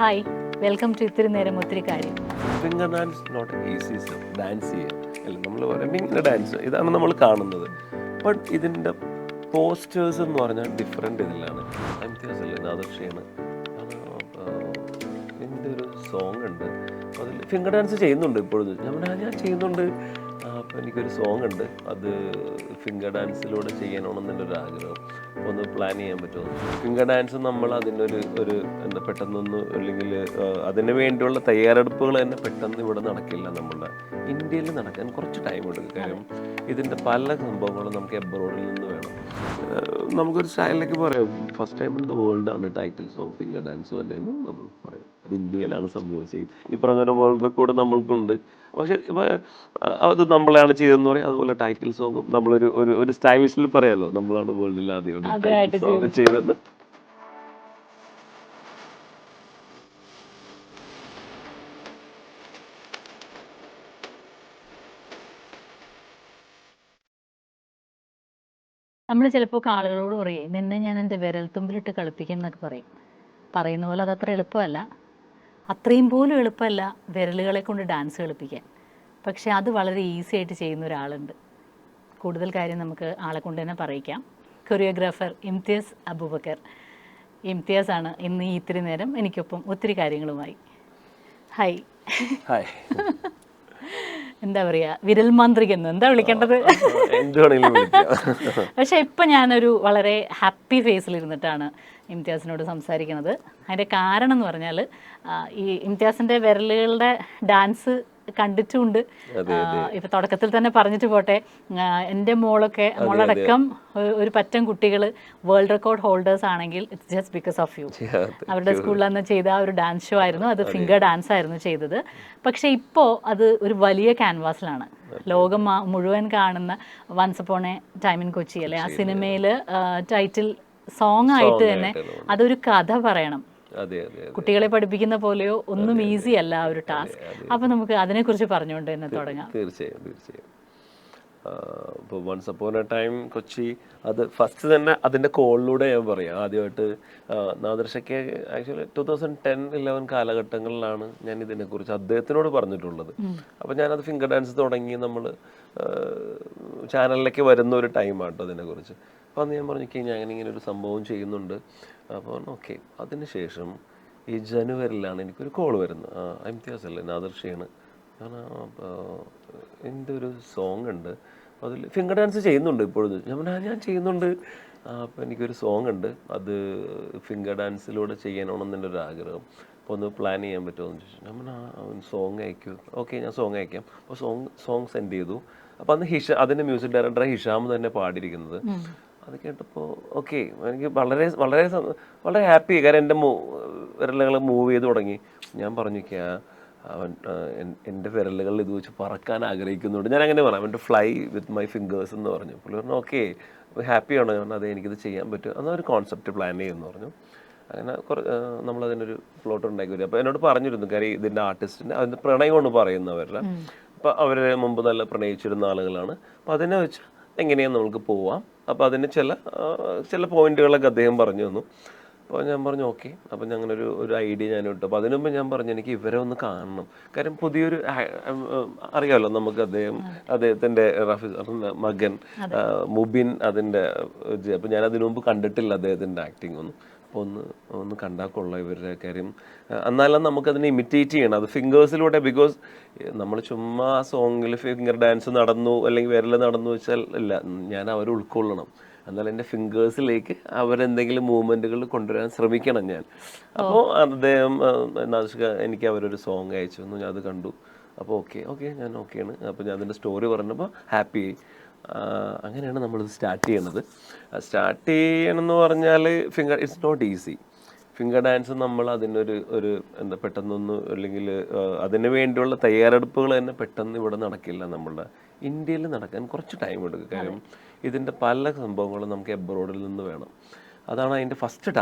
Hi, welcome to ഇത്തിരി നേരം ഒത്തിരി കാര്യം. Finger dance not easy step. Dance ചെയ്യുക അല്ല, നമ്മൾ പറയുമ്പോൾ ഇങ്ങനെ ഡാൻസ് ഇതാണ് നമ്മൾ കാണുന്നത്. ബട്ട് ഇതിൻ്റെ പോസ്റ്റേഴ്സ് എന്ന് പറഞ്ഞാൽ ഡിഫറെൻ്റ് ഇതിലാണ്. അല്ലേ ആദർശയാണ്. എൻ്റെ ഒരു സോങ് ഉണ്ട്, അതിൽ ഫിംഗർ ഡാൻസ് ചെയ്യുന്നുണ്ട് ഇപ്പോഴും. ഞാൻ ചെയ്യുന്നുണ്ട്. അപ്പോൾ എനിക്കൊരു സോങ് ഉണ്ട്, അത് ഫിംഗർ ഡാൻസിലൂടെ ചെയ്യണമെന്നുള്ളൊരു ആഗ്രഹം. ഒന്ന് പ്ലാൻ ചെയ്യാൻ പറ്റുമോ? ഫിംഗർ ഡാൻസ് നമ്മൾ അതിനൊരു എന്താ പെട്ടെന്നൊന്നും, അല്ലെങ്കിൽ അതിന് വേണ്ടിയുള്ള തയ്യാറെടുപ്പുകൾ തന്നെ പെട്ടെന്ന് ഇവിടെ നടക്കില്ല. നമ്മുടെ ഇന്ത്യയിൽ നടക്കാൻ കുറച്ച് ടൈം എടുക്കും. കാര്യം ഇതിൻ്റെ പല സംഭവങ്ങളും നമുക്ക് എബ്രോഡിൽ നിന്ന് വേണം. നമുക്കൊരു സ്റ്റൈലിലേക്ക് പറയാം, first time in the world ആണ് ടൈറ്റിൽ സോങ് ഫിംഗർ ഡാൻസ് തന്നെ നമ്മൾ പറയാം. അത് ഇന്ത്യയിലാണ് സംഭവിച്ചത്. ഈ പറഞ്ഞ വേൾഡ് റെക്കോർഡ് നമ്മൾക്കുണ്ട്. പക്ഷെ അത് നമ്മളാണ് ചെയ്തതെന്ന് പറയും. അതുപോലെ ടൈറ്റിൽ സോങ്ങും നമ്മളൊരു ഒരു സ്റ്റൈലിഷിൽ പറയാമല്ലോ, നമ്മളാണ് വേൾഡിൽ ആദ്യം സോങ് ചെയ്തത്. നമ്മൾ ചിലപ്പോൾ ആളുകളോട് പറയും, നിന്നെ ഞാൻ എൻ്റെ വിരൽത്തുമ്പിലിട്ട് കളിപ്പിക്കും എന്നൊക്കെ പറയുന്ന പോലെ അതത്ര എളുപ്പമല്ല. അത്രയും പോലും എളുപ്പമല്ല വിരലുകളെ കൊണ്ട് ഡാൻസ് കളിപ്പിക്കാൻ. പക്ഷെ അത് വളരെ ഈസി ആയിട്ട് ചെയ്യുന്ന ഒരാളുണ്ട്. കൂടുതൽ കാര്യം നമുക്ക് ആളെ കൊണ്ട് തന്നെ പറയിക്കാം. കൊറിയോഗ്രാഫർ ഇംതിയാസ് അബൂബക്കർ. ഇംതിയാസ് ആണ് ഇന്ന് ഈ ഇത്തിരി നേരം എനിക്കൊപ്പം ഒത്തിരി കാര്യങ്ങളുമായി. ഹായ്. ഹായ്. എന്താ പറയുക, വിരൽ മാന്ത്രികെന്ന് എന്താ വിളിക്കേണ്ടത്? പക്ഷെ ഇപ്പം ഞാനൊരു വളരെ ഹാപ്പി ഫേസിലിരുന്നിട്ടാണ് ഇംതിയാസിനോട് സംസാരിക്കുന്നത്. അതിൻ്റെ കാരണം എന്ന് പറഞ്ഞാൽ, ഈ ഇംതിയാസിൻ്റെ വിരലുകളുടെ ഡാൻസ് കണ്ടിട്ടുമുണ്ട്. ഇപ്പം തുടക്കത്തിൽ തന്നെ പറഞ്ഞിട്ട് പോട്ടെ, എൻ്റെ മോളടക്കം ഒരു പറ്റം കുട്ടികൾ വേൾഡ് റെക്കോർഡ് ഹോൾഡേഴ്സ് ആണെങ്കിൽ it's just because of you. അവരുടെ സ്കൂളിൽ അന്ന് ചെയ്ത ആ ഒരു ഡാൻസ് ഷോ ആയിരുന്നു, അത് ഫിംഗർ ഡാൻസ് ആയിരുന്നു ചെയ്തത്. പക്ഷെ ഇപ്പോൾ അത് ഒരു വലിയ ക്യാൻവാസിലാണ് ലോകം മുഴുവൻ കാണുന്ന once upon a time in Kochi അല്ലെ, ആ സിനിമയിൽ ടൈറ്റിൽ സോങ് ആയിട്ട് തന്നെ അതൊരു കഥ പറയണം. കുട്ടികളെ പഠിപ്പിക്കുന്ന പോലെയോ ഒന്നും ഈസി അല്ല ആ ഒരു ടാസ്ക്. അപ്പൊ നമുക്ക് അതിനെക്കുറിച്ച് പറഞ്ഞുകൊണ്ട് തന്നെ തുടങ്ങാം. തീർച്ചയായും. ഇപ്പോൾ once upon a time Kochi, അത് ഫസ്റ്റ് തന്നെ അതിൻ്റെ കോളിലൂടെ ഞാൻ പറയാം. ആദ്യമായിട്ട് നാദർശയ്ക്ക് ആക്ച്വലി 2010-11 കാലഘട്ടങ്ങളിലാണ് ഞാൻ ഇതിനെക്കുറിച്ച് അദ്ദേഹത്തിനോട് പറഞ്ഞിട്ടുള്ളത്. അപ്പോൾ ഞാനത് ഫിംഗർ ഡാൻസ് തുടങ്ങി നമ്മൾ ചാനലിലേക്ക് വരുന്ന ഒരു ടൈമാട്ടോ അതിനെക്കുറിച്ച്. അപ്പോൾ അന്ന് ഞാൻ പറഞ്ഞു, ഞാൻ ഇങ്ങനെ ഒരു സംഭവം ചെയ്യുന്നുണ്ട്. അപ്പോൾ ഓക്കെ. അതിനുശേഷം ഈ ജനുവരിയിലാണ് എനിക്കൊരു കോൾ വരുന്നത്. ഇംതിയാസ് അല്ലേ, നാദർശയാണ്. എൻ്റെ ഒരു സോങ് ഉണ്ട്, അതിൽ ഫിംഗർ ഡാൻസ് ചെയ്യുന്നുണ്ട് ഇപ്പോഴും. ഞാൻ ചെയ്യുന്നുണ്ട്. അപ്പോൾ എനിക്കൊരു സോങ് ഉണ്ട്, അത് ഫിംഗർ ഡാൻസിലൂടെ ചെയ്യണമെന്നുള്ളൊരു ആഗ്രഹം. അപ്പോൾ ഒന്ന് പ്ലാൻ ചെയ്യാൻ പറ്റുമോ എന്ന് ചോദിച്ചു. സോങ് അയക്കൂ. ഓക്കെ, ഞാൻ സോങ് അയക്കാം. അപ്പോൾ സോങ് സെൻഡ് ചെയ്തു. അപ്പോൾ അന്ന് അതിൻ്റെ മ്യൂസിക് ഡയറക്ടർ ഹിഷാം തന്നെ പാടിയിരിക്കുന്നത്. അത് കേട്ടപ്പോൾ ഓക്കെ, എനിക്ക് വളരെ വളരെ വളരെ ഹാപ്പി. കാരണം എൻ്റെ വിരലുകൾ മൂവ് ചെയ്ത് തുടങ്ങി. ഞാൻ പറഞ്ഞു, എൻ്റെ വിരലുകളിൽ ഇത് വെച്ച് പറക്കാൻ ആഗ്രഹിക്കുന്നുണ്ട്. ഞാൻ അങ്ങനെ പറയാം, എൻ്റെ ഫ്ലൈ വിത്ത് മൈ ഫിംഗേഴ്സ് എന്ന് പറഞ്ഞു. പുള്ളി പറഞ്ഞു ഓക്കെ, ഹാപ്പിയാണോ? ഞാൻ പറഞ്ഞു അതെ, എനിക്കിത് ചെയ്യാൻ പറ്റും. എന്നൊരു കോൺസെപ്റ്റ് പ്ലാൻ ചെയ്യുമെന്ന് പറഞ്ഞു. അങ്ങനെ നമ്മളതിനൊരു പ്ലോട്ട് ഉണ്ടാക്കി വരും. അപ്പോൾ എന്നോട് പറഞ്ഞിരുന്നു, കാര്യം ഇതിൻ്റെ ആർട്ടിസ്റ്റിൻ്റെ അതിൻ്റെ പ്രണയമാണ് പറയുന്നവരുടെ. അപ്പോൾ അവർ മുമ്പ് നല്ല പ്രണയിച്ചിരുന്ന ആളുകളാണ്. അപ്പോൾ അതിനെ വെച്ച് എങ്ങനെയാണ് നമുക്ക് പോവാം. അപ്പോൾ അതിന് ചില പോയിന്റുകളൊക്കെ അദ്ദേഹം പറഞ്ഞു തന്നു. അപ്പോൾ ഞാൻ പറഞ്ഞു ഓക്കെ. അപ്പോൾ ഒരു ഐഡിയ ഞാൻ ഇട്ടു. അപ്പോൾ അതിനുമുമ്പ് ഞാൻ പറഞ്ഞു, എനിക്ക് ഇവരെ ഒന്ന് കാണണം. കാര്യം പുതിയൊരു അറിയാമല്ലോ നമുക്ക്, അദ്ദേഹത്തിൻ്റെ മകൻ മുബിൻ അതിൻ്റെ. അപ്പോൾ ഞാൻ അതിനു മുമ്പ് കണ്ടിട്ടില്ല അദ്ദേഹത്തിൻ്റെ ആക്ടിങ് ഒന്നും. അപ്പോൾ ഒന്ന് കണ്ടാൽ കൊള്ളാം ഇവരുടെ കാര്യം. എന്നാലും നമുക്കതിനെ ഇമിറ്റേറ്റ് ചെയ്യണം, അത് ഫിംഗേഴ്സിലൂടെ. ബിക്കോസ് നമ്മൾ ചുമ്മാ സോങ്ങിൽ ഫിംഗർ ഡാൻസ് നടന്നു അല്ലെങ്കിൽ വിരൽ നടന്നു വെച്ചാൽ ഇല്ല, ഞാൻ അവരെ ഉൾക്കൊള്ളണം. എന്നാൽ എൻ്റെ ഫിംഗേഴ്സിലേക്ക് അവരെന്തെങ്കിലും മൂവ്മെൻറ്റുകൾ കൊണ്ടുവരാൻ ശ്രമിക്കണം ഞാൻ. അപ്പോൾ അദ്ദേഹം എനിക്ക് അവരൊരു സോങ് അയച്ചു തന്നു. ഞാൻ അത് കണ്ടു. അപ്പോൾ ഓക്കെ ഞാൻ ഓക്കെയാണ്. അപ്പോൾ ഞാൻ അതിൻ്റെ സ്റ്റോറി പറഞ്ഞപ്പോൾ ഹാപ്പിയായി. അങ്ങനെയാണ് നമ്മളിത് സ്റ്റാർട്ട് ചെയ്യണത്. സ്റ്റാർട്ട് ചെയ്യണമെന്ന് പറഞ്ഞാൽ it's not easy. Finger dance നമ്മൾ അതിനൊരു എന്താ പെട്ടെന്നൊന്നും, അല്ലെങ്കിൽ അതിന് വേണ്ടിയുള്ള തയ്യാറെടുപ്പുകൾ തന്നെ പെട്ടെന്ന് ഇവിടെ നടക്കില്ല. നമ്മുടെ ഇന്ത്യയിൽ നടക്കാൻ കുറച്ച് ടൈം എടുക്കും. കാര്യം ഇതിൻ്റെ പല സംഭവങ്ങളും നമുക്ക് എബ്രോഡിൽ നിന്ന് വേണം. അതാണ് അതിൻ്റെ ഫസ്റ്റ്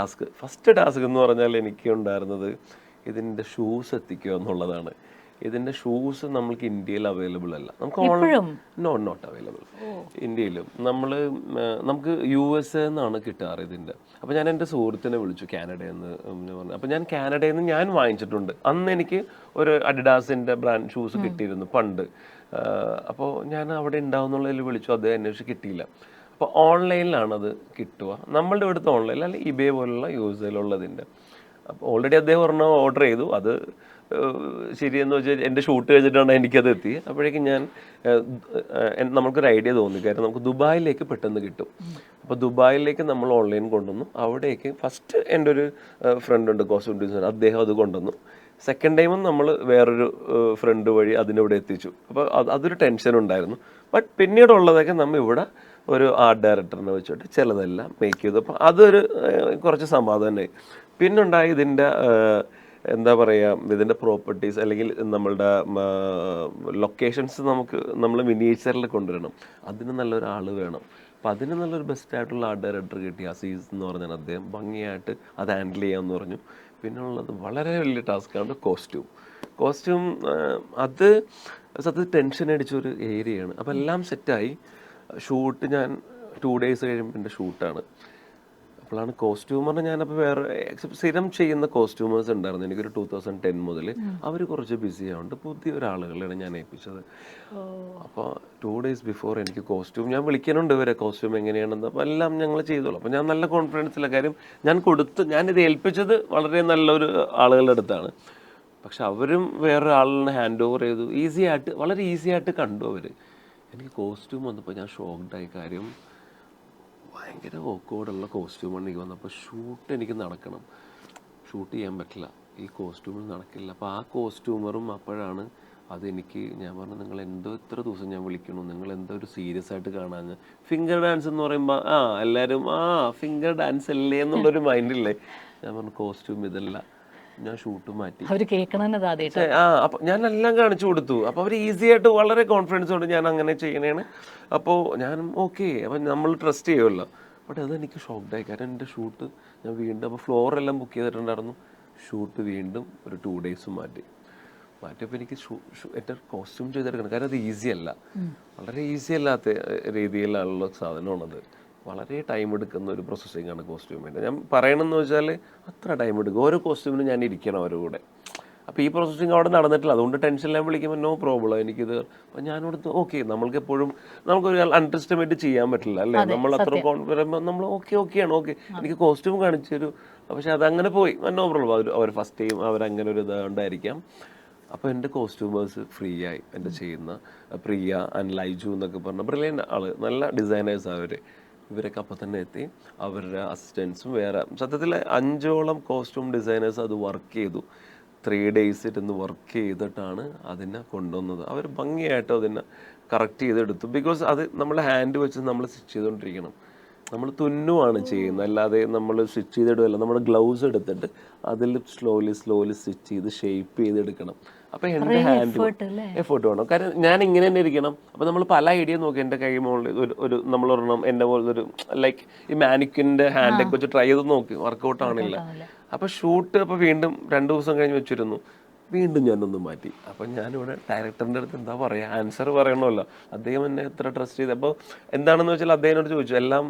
ടാസ്ക് എന്ന് പറഞ്ഞാൽ എനിക്ക് ഉണ്ടായിരുന്നത് ഇതിൻ്റെ ഷൂസ് എത്തിക്കുക എന്നുള്ളതാണ്. ഇതിൻ്റെ ഷൂസ് നമ്മൾക്ക് ഇന്ത്യയിൽ അവൈലബിൾ അല്ല, നമുക്ക് നോട്ട് അവൈലബിൾ ഇന്ത്യയിലും. നമുക്ക് USA നിന്നാണ് കിട്ടാറ് ഇതിൻ്റെ. അപ്പോൾ ഞാൻ എൻ്റെ സുഹൃത്തിനെ വിളിച്ചു കാനഡയിൽ നിന്ന് പറഞ്ഞു. അപ്പോൾ ഞാൻ കാനഡയിൽ നിന്ന് ഞാൻ വാങ്ങിച്ചിട്ടുണ്ട്. അന്ന് എനിക്ക് ഒരു അഡിഡാസിൻ്റെ ബ്രാൻഡ് ഷൂസ് കിട്ടിയിരുന്നു പണ്ട്. അപ്പോൾ ഞാൻ അവിടെ ഉണ്ടാവുന്നുള്ളതിൽ വിളിച്ചു, അദ്ദേഹം അന്വേഷിച്ച് കിട്ടിയില്ല. അപ്പോൾ ഓൺലൈനിലാണ് അത് കിട്ടുക, നമ്മളുടെ ഇവിടുത്തെ ഓൺലൈനിൽ അല്ലെങ്കിൽ ഇബേ പോലുള്ള യൂസേലുള്ളതിൻ്റെ. അപ്പോൾ ഓൾറെഡി അദ്ദേഹം ഒരെണ്ണം ഓർഡർ ചെയ്തു. അത് ശരിയെന്ന് വെച്ചാൽ എൻ്റെ ഷൂട്ട് കഴിഞ്ഞിട്ടാണ് എനിക്കത് എത്തി. അപ്പോഴേക്കും നമുക്കൊരു ഐഡിയ തോന്നി, കാരണം നമുക്ക് ദുബായിലേക്ക് പെട്ടെന്ന് കിട്ടും. അപ്പോൾ ദുബായിലേക്ക് നമ്മൾ ഓൺലൈൻ കൊണ്ടുവന്നു. അവിടേക്ക് ഫസ്റ്റ് എൻ്റെ ഒരു ഫ്രണ്ട് ഉണ്ട് കോസ്റ്റ്യൂം ഡിസൈനർ, അദ്ദേഹം അത് കൊണ്ടുവന്നു. സെക്കൻഡ് ടൈമും നമ്മൾ വേറൊരു ഫ്രണ്ട് വഴി അതിനിവിടെ എത്തിച്ചു. അപ്പോൾ അതൊരു ടെൻഷൻ ഉണ്ടായിരുന്നു. ബട്ട് പിന്നീടുള്ളതൊക്കെ നമ്മൾ ഇവിടെ ഒരു ആർട്ട് ഡയറക്ടറിനെ വെച്ചിട്ട് ചിലതെല്ലാം മേക്ക് ചെയ്തു. അപ്പോൾ അതൊരു കുറച്ച് സമാധാനമായി. പിന്നുണ്ടായി ഇതിൻ്റെ എന്താ പറയുക, ഇതിൻ്റെ പ്രോപ്പർട്ടീസ് അല്ലെങ്കിൽ നമ്മളുടെ ലൊക്കേഷൻസ് നമ്മൾ മിനിയേച്ചറിൽ കൊണ്ടുവരണം. അതിന് നല്ലൊരാൾ വേണം. അപ്പം അതിന് നല്ലൊരു ബെസ്റ്റായിട്ടുള്ള ആർട്ട് ഡയറക്ടർ കിട്ടി, അസീസ് എന്ന് പറഞ്ഞാൽ. അദ്ദേഹം ഭംഗിയായിട്ട് അത് ഹാൻഡിൽ ചെയ്യാമെന്ന് പറഞ്ഞു. പിന്നുള്ളത് വളരെ വലിയ ടാസ്ക്കാണ് കോസ്റ്റ്യൂം. അത് സത്യത്തിൽ ടെൻഷൻ അടിച്ചൊരു ഏരിയയാണ്. അപ്പോൾ എല്ലാം സെറ്റായി. ഷൂട്ട് ഞാൻ 2 days കഴിയുമ്പോൾ എൻ്റെ ഷൂട്ടാണ്. അപ്പോഴാണ് കോസ്റ്റ്യൂമർ, ഞാനപ്പോൾ വേറെ സ്ഥിരം ചെയ്യുന്ന കോസ്റ്റ്യൂമേഴ്സ് ഉണ്ടായിരുന്നു എനിക്കൊരു 2010 മുതൽ. അവർ കുറച്ച് ബിസി ആവുന്നുണ്ട്, പുതിയ ഒരാളുകളെയാണ് ഞാൻ ഏൽപ്പിച്ചത്. അപ്പോൾ 2 days ബിഫോർ എനിക്ക് കോസ്റ്റ്യൂം ഞാൻ വിളിക്കാനുണ്ട് ഇവരെ, കോസ്റ്റ്യൂം എങ്ങനെയാണെന്ന്. അപ്പോൾ എല്ലാം ഞങ്ങൾ ചെയ്തോളൂ. അപ്പോൾ ഞാൻ നല്ല കോൺഫിഡൻസില്ല, കാര്യം ഞാനിത് ഏൽപ്പിച്ചത് വളരെ നല്ലൊരു ആളുകളുടെ അടുത്താണ്. പക്ഷെ അവരും വേറൊരാളിനെ ഹാൻഡ് ഓവർ ചെയ്തു. വളരെ ഈസി ആയിട്ട് കണ്ടു അവർ. എനിക്ക് കോസ്റ്റ്യൂം വന്നപ്പോൾ ഞാൻ ഷോക്ക്ഡായി. കാര്യം ഭയങ്കര ഓക്കോർഡുള്ള കോസ്റ്റ്യൂമാണ് എനിക്ക് വന്നപ്പോൾ. എനിക്ക് നടക്കണം, ഷൂട്ട് ചെയ്യാൻ പറ്റില്ല, ഈ കോസ്റ്റ്യൂമിൽ നടക്കില്ല. അപ്പോൾ ആ കോസ്റ്റ്യൂമറും അപ്പോഴാണ് അതെനിക്ക്, ഞാൻ പറഞ്ഞു, നിങ്ങൾ ഇത്ര ദിവസം ഞാൻ വിളിക്കണു, നിങ്ങൾ ഒരു സീരിയസ് ആയിട്ട് കാണാൻ. ഫിംഗർ ഡാൻസ് എന്ന് പറയുമ്പോൾ എല്ലാവരും ഫിംഗർ ഡാൻസ് അല്ലേ എന്നുള്ളൊരു മൈൻഡില്ലേ. ഞാൻ പറഞ്ഞു കോസ്റ്റ്യൂം ഇതല്ല, ഞാൻ ഷൂട്ട് മാറ്റി. അപ്പോൾ ഞാൻ എല്ലാം കാണിച്ചു കൊടുത്തു. അപ്പോൾ അവർ ഈസി ആയിട്ട് വളരെ കോൺഫിഡൻസോടെ ഞാൻ അങ്ങനെ ചെയ്യണേണ്. അപ്പോൾ ഞാൻ ഓക്കെ, അപ്പം നമ്മൾ ട്രസ്റ്റ് ചെയ്യുമല്ലോ. ബട്ട് അതെനിക്ക് ഷോക്ക്ഡായി. കാരണം എൻ്റെ ഷൂട്ട് ഞാൻ വീണ്ടും, അപ്പോൾ ഫ്ലോറെല്ലാം ബുക്ക് ചെയ്തിട്ടുണ്ടായിരുന്നു. ഷൂട്ട് വീണ്ടും ഒരു 2 days മാറ്റിയപ്പോൾ എനിക്ക് എൻ്റെ കോസ്റ്റ്യൂം ചെയ്തെടുക്കണം. കാരണം അത് ഈസി അല്ല, വളരെ ഈസി അല്ലാത്ത രീതിയിലുള്ള സാധനമാണത്. വളരെ ടൈം എടുക്കുന്ന ഒരു പ്രോസസ്സിങ് ആണ് കോസ്റ്റ്യൂമിൻ്റെ. ഞാൻ പറയണമെന്ന് വെച്ചാൽ അത്ര ടൈം എടുക്കും. ഓരോ കോസ്റ്റ്യൂമിനും ഞാൻ ഇരിക്കണം അവരുടെ കൂടെ. അപ്പോൾ ഈ പ്രോസസ്സിങ് അവിടെ നടന്നിട്ടില്ല. അതുകൊണ്ട് ടെൻഷനിലാൻ വിളിക്കുമ്പോൾ നോ പ്രോബ്ലം, എനിക്കിത്. അപ്പോൾ ഞാനിവിടുത്തെ ഓക്കെ, നമുക്കൊരു അണ്ടർ എസ്റ്റിമേറ്റ് ചെയ്യാൻ പറ്റില്ല അല്ലേ. നമ്മൾ അത്ര കോൺഫിഡൻസ്, നമ്മൾ ഓക്കെയാണ്, എനിക്ക് കോസ്റ്റ്യൂം കാണിച്ചു തരൂ. പക്ഷെ അതങ്ങനെ പോയി, നോ പ്രോബ്ലം. അവർ ഫസ്റ്റ് ടൈം അവരങ്ങനെ ഒരു ഇതുകൊണ്ടായിരിക്കാം. അപ്പോൾ എൻ്റെ കോസ്റ്റ്യൂമേഴ്സ് ഫ്രീ ആയി. എൻ്റെ ചെയ്യുന്ന പ്രിയ ആൻഡ് ലൈജു എന്നൊക്കെ പറഞ്ഞ ബ്രില്യൻ്റ് ആൾ, നല്ല ഡിസൈനേഴ്സ് അവർ. ഇവരൊക്കെ അപ്പം തന്നെ എത്തി. അവരുടെ അസിസ്റ്റൻസും വേറെ സത്യത്തിൽ 5ഓളം കോസ്റ്റ്യൂം ഡിസൈനേഴ്സ് അത് വർക്ക് ചെയ്തു. 3 days ഇരുന്ന് വർക്ക് ചെയ്തിട്ടാണ് അതിനെ കൊണ്ടുവന്നത്. അവർ ഭംഗിയായിട്ട് അതിനെ കറക്റ്റ് ചെയ്തെടുത്തു. ബിക്കോസ് അത് നമ്മളെ ഹാൻഡ് വെച്ച് നമ്മൾ സ്റ്റിച്ച് ചെയ്തുകൊണ്ടിരിക്കണം. നമ്മൾ തുന്നുവാണ് ചെയ്യുന്നത്, അല്ലാതെ നമ്മൾ സ്റ്റിച്ച് ചെയ്തിടുകയല്ല. നമ്മൾ ഗ്ലൗസ് എടുത്തിട്ട് അതിൽ സ്ലോലി സ്റ്റിച്ച് ചെയ്ത് ഷേപ്പ് ചെയ്തെടുക്കണം. അപ്പോൾ എൻ്റെ ഹാൻഡ് എഫേർട്ട് വേണം. കാരണം ഞാൻ ഇങ്ങനെ തന്നെ ഇരിക്കണം. അപ്പോൾ നമ്മൾ പല ഐഡിയ നോക്കി. എൻ്റെ കൈ മുകളിൽ നമ്മളൊരെണ്ണം എൻ്റെ പോലൊരു ലൈക്ക് ഈ മാനിക്കിൻ്റെ ഹാൻഡൊക്കെ വെച്ച് ട്രൈ ചെയ്ത് നോക്കി, വർക്കൗട്ട് ആണില്ല. അപ്പോൾ ഷൂട്ട് അപ്പോൾ വീണ്ടും 2 ദിവസം കഴിഞ്ഞ് വെച്ചിരുന്നു. വീണ്ടും ഞാനൊന്ന് മാറ്റി. അപ്പം ഞാനിവിടെ ഡയറക്ടറിൻ്റെ അടുത്ത് എന്താ പറയുക, ആൻസർ പറയണമല്ലോ. അദ്ദേഹം എന്നെ എത്ര ട്രസ്റ്റ് ചെയ്ത്. അപ്പോൾ എന്താണെന്ന് വെച്ചാൽ അദ്ദേഹത്തിനോട് ചോദിച്ചു, എല്ലാം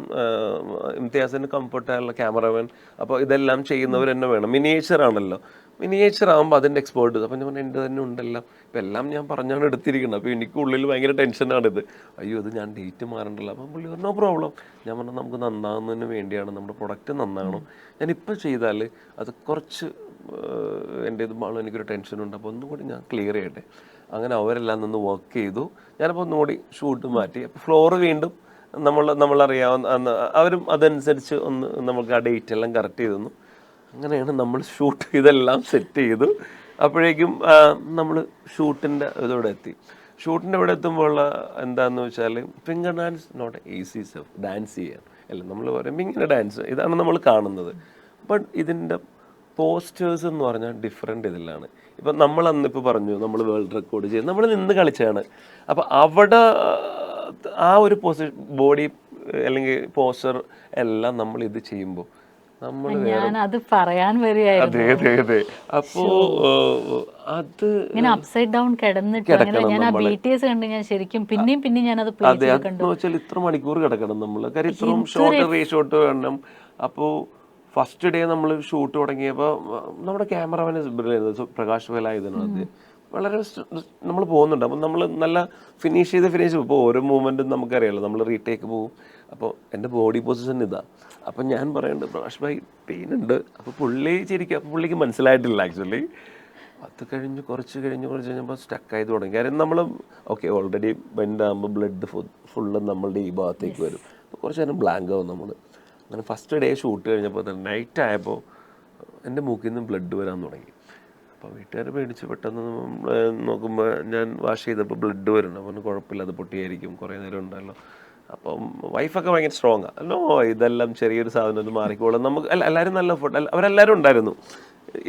ഇംതിയാസിന് കംഫർട്ടായുള്ള ക്യാമറമാൻ, അപ്പോൾ ഇതെല്ലാം ചെയ്യുന്നവർ തന്നെ വേണം. മിനിയേച്ചർ ആണല്ലോ, മിനിയേച്ചർ ആകുമ്പോൾ അതിൻ്റെ എക്സ്പേർട്ട്. അപ്പം ഞാൻ എൻ്റെ തന്നെ ഉണ്ടല്ലോ, ഇപ്പം എല്ലാം ഞാൻ പറഞ്ഞാണ് എടുത്തിരിക്കുന്നത്. അപ്പോൾ എനിക്ക് ഉള്ളിൽ ഭയങ്കര ടെൻഷനാണിത്. അയ്യോ ഇത് ഞാൻ ഡേറ്റ് മാറണ്ടല്ലോ. അപ്പം പുള്ളി നോ പ്രോബ്ലം. ഞാൻ പറഞ്ഞു നമുക്ക് നന്നാകുന്നതിന് വേണ്ടിയാണ്, നമ്മുടെ പ്രൊഡക്റ്റ് നന്നാകണം. ഞാനിപ്പോൾ ചെയ്താൽ അത് കുറച്ച് എൻ്റെ എനിക്കൊരു ടെൻഷനുണ്ട്. അപ്പോൾ ഒന്നും കൂടി ഞാൻ ക്ലിയർ ചെയ്യട്ടെ. അങ്ങനെ അവരെല്ലാം നിന്ന് വർക്ക് ചെയ്തു. ഞാനപ്പോൾ ഒന്നുകൂടി ഷൂട്ട് മാറ്റി. അപ്പോൾ ഫ്ലോറ് വീണ്ടും നമ്മളറിയാവുന്ന അവരും അതനുസരിച്ച് നമുക്ക് ആ ഡേറ്റ് എല്ലാം കറക്റ്റ് ചെയ്തു. അങ്ങനെയാണ് നമ്മൾ ഷൂട്ട് ഇതെല്ലാം സെറ്റ് ചെയ്തു. അപ്പോഴേക്കും നമ്മൾ ഷൂട്ടിൻ്റെ ഇതോടെ എത്തി. ഷൂട്ടിൻ്റെ ഇവിടെ എത്തുമ്പോൾ എന്താണെന്ന് വെച്ചാൽ finger dance not easy stuff. Dance ചെയ്യാൻ അല്ല, നമ്മൾ പറയുമ്പോൾ ഇങ്ങനെ ഡാൻസ് ഇതാണ് നമ്മൾ കാണുന്നത്. ബട്ട് ഇതിൻ്റെ പോസ്റ്റേഴ്സ് എന്ന് പറഞ്ഞാൽ ഡിഫറെൻ്റ് ഇതിലാണ്. ഇപ്പം നമ്മൾ അന്നിപ്പോൾ പറഞ്ഞു നമ്മൾ വേൾഡ് റെക്കോർഡ് ചെയ്ത് നമ്മൾ നിന്ന് കളിച്ചാണ്. അപ്പോൾ അവിടെ ആ ഒരു ബോഡി അല്ലെങ്കിൽ പോസ്റ്റർ എല്ലാം നമ്മൾ ഇത് ചെയ്യുമ്പോൾ നമ്മൾ ഞാൻ അത് പറയാൻ വരികയായിരുന്നു. അതെ അതെ അതെ. അപ്പോ അത് ഇങ്ങനെ അപ്സൈഡ് ഡൗൺ കിടന്നിട്ട് അങ്ങനെ ഞാൻ ആ BTS കണ്ട് ഞാൻ ശരിക്കും പിന്നെയും ഞാൻ അത് പ്ലേ അതെ, ചെയ്ത് അതെന്ന് വെച്ചാൽ ഇത്ര മണിക്കൂർ കിടക്കണം നമ്മള്, കാര്യം ഇത്രയും റീഷോട്ട് വേണം. അപ്പോൾ ഫസ്റ്റ് ഡേ നമ്മൾ ഷൂട്ട് തുടങ്ങിയപ്പോൾ നമ്മുടെ ക്യാമറമാൻ പ്രകാശ് വേലായുധനത് വളരെ നമ്മൾ പോകുന്നുണ്ട്. അപ്പം നമ്മൾ നല്ല ഫിനിഷ് ഇപ്പോൾ ഓരോ മൂവ്മെൻറ്റും നമുക്കറിയാലോ, നമ്മൾ റീടേക്ക് പോകും. അപ്പോൾ എൻ്റെ ബോഡി പൊസിഷൻ ഇതാ. അപ്പം ഞാൻ പറയുന്നുണ്ട് പ്രകാശ് ഭായി പെയിൻ ഉണ്ട്. അപ്പോൾ പുള്ളി ശരിക്കും, അപ്പോൾ പുള്ളിക്ക് മനസ്സിലായിട്ടില്ല ആക്ച്വലി. അത് കുറച്ച് കഴിഞ്ഞപ്പോൾ സ്റ്റക്കായി തുടങ്ങി. കാര്യം നമ്മൾ ഓക്കെ ഓൾറെഡി ബെൻഡാകുമ്പോൾ ബ്ലഡ് ഫുള്ള് നമ്മളുടെ ഈ ഭാഗത്തേക്ക് വരും. അപ്പോൾ കുറച്ച് നേരം ബ്ലാങ്ക് ആവും നമ്മൾ. അങ്ങനെ ഫസ്റ്റ് ഡേ ഷൂട്ട് കഴിഞ്ഞപ്പോൾ തന്നെ നൈറ്റ് ആയപ്പോൾ എൻ്റെ മൂക്കിൽ നിന്ന് ബ്ലഡ് വരാൻ തുടങ്ങി. അപ്പോൾ വീട്ടുകാർ പേടിച്ച് പെട്ടെന്ന് നോക്കുമ്പോൾ ഞാൻ വാഷ് ചെയ്തപ്പോൾ ബ്ലഡ് വരുന്നുണ്ട്. അപ്പോൾ കുഴപ്പമില്ല, അത് പൊട്ടിയായിരിക്കും, കുറേ നേരം ഉണ്ടല്ലോ. അപ്പം വൈഫൊക്കെ ഭയങ്കര സ്ട്രോങ് ആണ്. അല്ലോ ഇതെല്ലാം ചെറിയൊരു സാധനം, അത് മാറിക്കോളും. നമുക്ക് എല്ലാവരും നല്ല അവരെല്ലാവരും ഉണ്ടായിരുന്നു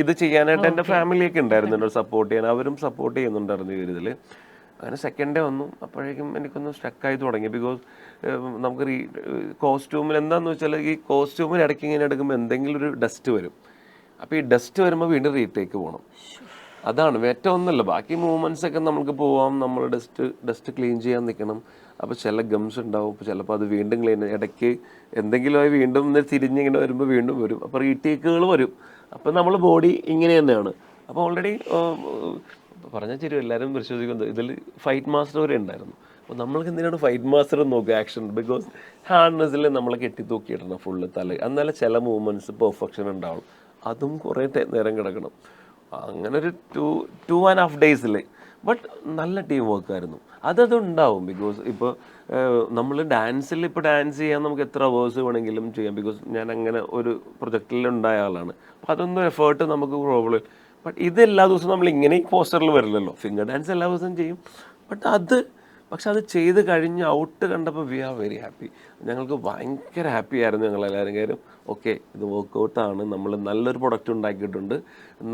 ഇത് ചെയ്യാനായിട്ട്. എൻ്റെ ഫാമിലിയൊക്കെ ഉണ്ടായിരുന്നു എന്നോട് സപ്പോർട്ട് ചെയ്യാൻ, അവരും സപ്പോർട്ട് ചെയ്യുന്നുണ്ടായിരുന്നു ഈ ഒരു ഇതിൽ. അങ്ങനെ സെക്കൻഡ് ഡേ വന്നു, അപ്പോഴേക്കും എനിക്കൊന്ന് സ്റ്റക്കായി തുടങ്ങി. ബിക്കോസ് നമുക്ക് കോസ്റ്റ്യൂമിൽ എന്താണെന്ന് വെച്ചാൽ, ഈ കോസ്റ്റ്യൂമിൽ ഇടയ്ക്ക് ഇങ്ങനെ എടുക്കുമ്പോൾ എന്തെങ്കിലും ഒരു ഡസ്റ്റ് വരും. അപ്പോൾ ഈ ഡസ്റ്റ് വരുമ്പോൾ വീണ്ടും റീടേക്ക് പോകണം. അതാണ് ഏറ്റവും ഒന്നല്ല. ബാക്കി മൂവ്മെൻറ്റ്സ് ഒക്കെ നമുക്ക് പോവാം, നമ്മൾ ഡസ്റ്റ് ക്ലീൻ ചെയ്യാൻ നിൽക്കണം. അപ്പോൾ ചില ഗംസ് ഉണ്ടാവും, അപ്പോൾ ചിലപ്പോൾ അത് വീണ്ടും ക്ലീൻ, ഇടയ്ക്ക് എന്തെങ്കിലും ആയി വീണ്ടും തിരിഞ്ഞിങ്ങനെ വരുമ്പോൾ വീണ്ടും വരും. അപ്പോൾ റീടേക്കുകൾ വരും. അപ്പോൾ നമ്മൾ ബോഡി ഇങ്ങനെ തന്നെയാണ്. അപ്പോൾ ഓൾറെഡി പറഞ്ഞാൽ ശരി, എല്ലാവരും വിശ്വസിക്കുന്നത് ഇതിൽ ഫൈറ്റ് മാസ്റ്റർ വരെ ഉണ്ടായിരുന്നു. അപ്പോൾ നമ്മൾക്ക് എന്തിനാണ് ഫൈറ്റ് മാസ്റ്റർ നോക്കുക ആക്ഷൻ? ബിക്കോസ് ഹാർഡ്നെസ്സിൽ നമ്മളെ കെട്ടിത്തൂക്കിയിടണം ഫുള്ള് തല, എന്നാലും ചില മൂവ്മെൻറ്റ്സ് പെർഫെക്ഷൻ ഉണ്ടാവും. അതും കുറേ നേരം കിടക്കണം. അങ്ങനെ ഒരു 2.5 ഡേയ്സിൽ ബട്ട് നല്ല ടീം വർക്കായിരുന്നു. അതുണ്ടാവും. ബിക്കോസ് ഇപ്പോൾ നമ്മൾ ഡാൻസിൽ ഇപ്പോൾ ഡാൻസ് ചെയ്യാൻ നമുക്ക് എത്ര അവേഴ്സ് വേണമെങ്കിലും ചെയ്യാം. ബിക്കോസ് ഞാൻ അങ്ങനെ ഒരു പ്രൊജക്റ്റിൽ ഉണ്ടായ ആളാണ്. അപ്പോൾ അതൊന്നും എഫേർട്ട് നമുക്ക് പ്രോബ്ലം. ബട്ട് ഇത് എല്ലാ ദിവസവും നമ്മൾ ഇങ്ങനെ പോസ്റ്ററിൽ വരില്ലല്ലോ. ഫിംഗർ ഡാൻസ് എല്ലാ ദിവസവും ചെയ്യും. പക്ഷെ അത് ചെയ്ത് കഴിഞ്ഞ് ഔട്ട് കണ്ടപ്പോൾ വി ആർ വെരി ഹാപ്പി. ഞങ്ങൾക്ക് ഭയങ്കര ഹാപ്പി ആയിരുന്നു ഞങ്ങളെല്ലാവരും. കാര്യം ഓക്കെ ഇത് വർക്കൗട്ടാണ്, നമ്മൾ നല്ലൊരു പ്രൊഡക്റ്റ് ഉണ്ടാക്കിയിട്ടുണ്ട്,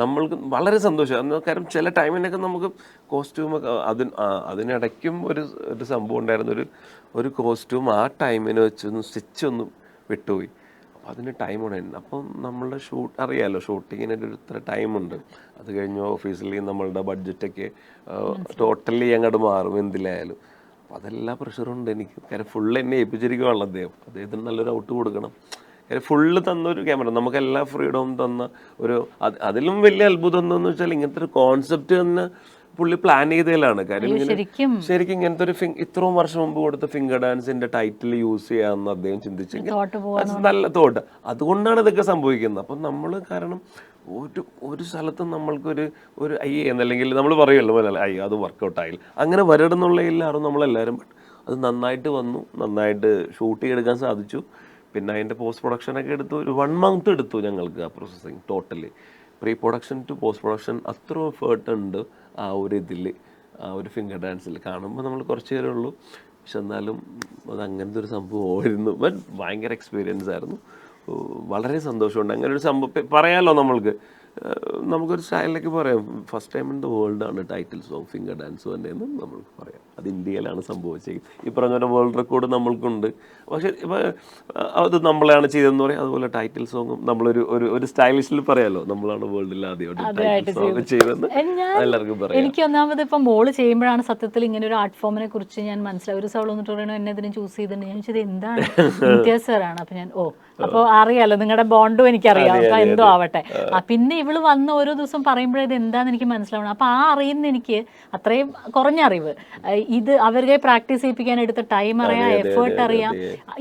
നമ്മൾക്ക് വളരെ സന്തോഷം. കാര്യം ചില ടൈമിനൊക്കെ നമുക്ക് കോസ്റ്റ്യൂമൊക്കെ അതിനിടയ്ക്കും ഒരു സംഭവം ഉണ്ടായിരുന്നു. ഒരു കോസ്റ്റ്യൂം ആ ടൈമിന് വെച്ചൊന്ന് സ്റ്റിച്ച് ഒന്ന് വിട്ടുപോയി. അപ്പോൾ അതിന് ടൈം ഉണ്ടായിരുന്നു. അപ്പം നമ്മളുടെ അറിയാമല്ലോ, ഷൂട്ടിങ്ങിന് ഇത്ര ടൈമുണ്ട്. അത് കഴിഞ്ഞ് ഓഫീസിൽ നമ്മളുടെ ബഡ്ജറ്റൊക്കെ ടോട്ടലി അങ്ങോട്ട് മാറും എന്തിലായാലും. അപ്പോൾ അതെല്ലാം പ്രഷറുണ്ട് എനിക്ക്. കാര്യം ഫുള്ള് എന്നെ ഏൽപ്പിച്ചിരിക്കുകയാണല്ലോ അദ്ദേഹത്തിന് നല്ലൊരു ഔട്ട് കൊടുക്കണം. കാര്യം ഫുള്ള് തന്നൊരു ക്യാമറ, നമുക്ക് എല്ലാ ഫ്രീഡവും തന്ന അതിലും വലിയ അത്ഭുതം എന്താണെന്ന് വെച്ചാൽ ഇങ്ങനത്തെ ഒരു കോൺസെപ്റ്റ് തന്നെ പുള്ളി പ്ലാൻ ചെയ്തതിലാണ്. കാര്യം ശരിക്കും ഇങ്ങനത്തെ ഒരു ഇത്രയും വർഷം മുമ്പ് കൊടുത്ത ഫിംഗർ ഡാൻസിന്റെ ടൈറ്റിൽ യൂസ് ചെയ്യാമെന്ന് അദ്ദേഹം ചിന്തിച്ചെങ്കിൽ നല്ല തോട്ട്. അതുകൊണ്ടാണ് ഇതൊക്കെ സംഭവിക്കുന്നത്. അപ്പം നമ്മൾ കാരണം ഒരു സ്ഥലത്തും നമ്മൾക്കൊരു എന്നല്ലെങ്കിൽ നമ്മൾ പറയുമല്ലോ അയ്യോ അത് വർക്കൗട്ടായില്ല, അങ്ങനെ വരണമെന്നുള്ള എല്ലാവരും നമ്മളെല്ലാവരും അത് നന്നായിട്ട് വന്നു, നന്നായിട്ട് ഷൂട്ട് ചെയ്തെടുക്കാൻ സാധിച്ചു. പിന്നെ അതിൻ്റെ പോസ്റ്റ് പ്രൊഡക്ഷനൊക്കെ എടുത്തു. ഒരു 1 month എടുത്തു ഞങ്ങൾക്ക് ആ processing totally. Pre production to post production അത്ര എഫേർട്ട് ഉണ്ട് ആ ഒരു ഇതിൽ, ആ ഒരു ഫിംഗർ ഡാൻസിൽ. കാണുമ്പോൾ നമ്മൾ കുറച്ച് നേരമേ ഉള്ളൂ, പക്ഷെ എന്നാലും അത് അങ്ങനത്തെ ഒരു സംഭവമായിരുന്നു. ബട്ട് ഭയങ്കര എക്സ്പീരിയൻസ് ആയിരുന്നു. വളരെ സന്തോഷമുണ്ട്. അങ്ങനെ ഒരു സംഭവം പറയാമല്ലോ നമുക്കൊരു സ്റ്റൈലിലേക്ക് പറയാം. First time in the world ആണ് ടൈറ്റിൽ സോങ് ഫിംഗർ ഡാൻസ് തന്നെയെന്ന് നമ്മൾക്ക് പറയാം. അത് ഇന്ത്യയിലാണ് സംഭവിച്ചത്. ഈ പറഞ്ഞ പോലെ വേൾഡ് റെക്കോർഡ് നമ്മൾക്കുണ്ട്. പക്ഷേ അത് നമ്മളാണ് ചെയ്തതെന്ന് പറയാം. അതുപോലെ ടൈറ്റിൽ സോങ്ങും നമ്മളൊരു സ്റ്റൈലിഷിൽ പറയാമല്ലോ, നമ്മളാണ് വേൾഡിൽ ആദ്യമായിട്ട് ടൈറ്റിൽ സോങ് ചെയ്തതെന്ന് എല്ലാവർക്കും പറയാം. എനിക്ക് ഒന്നാമത് ഇപ്പം മോള് ചെയ്യുമ്പോഴാണ് സത്യത്തിൽ ഇങ്ങനെ ഒരു ആർട്ട് ഫോമിനെ കുറിച്ച് ഞാൻ മനസ്സിലായി. ഒരു സവൾ വന്നിട്ട് പറയണോ എന്നെ ഇതിന് ചൂസ് ചെയ്തിട്ടുണ്ട്. ഞാൻ ചോദിച്ചത് എന്താണ് വ്യത്യാസമാണ്. അപ്പം ഞാൻ അപ്പോൾ അറിയാലോ നിങ്ങളുടെ ബോണ്ടും എനിക്കറിയാം. അപ്പം എന്തോ ആവട്ടെ. പിന്നെ ഇവള് വന്ന് ഓരോ ദിവസം പറയുമ്പോഴേ ഇത് എന്താണെന്ന് എനിക്ക് മനസ്സിലാവണം. അപ്പം ആ അറിയുന്ന എനിക്ക് അത്രയും കുറഞ്ഞ അറിവ്, ഇത് അവരെ പ്രാക്ടീസ് ചെയ്യിപ്പിക്കാൻ എടുത്ത ടൈം അറിയാം, എഫേർട്ട് അറിയാം.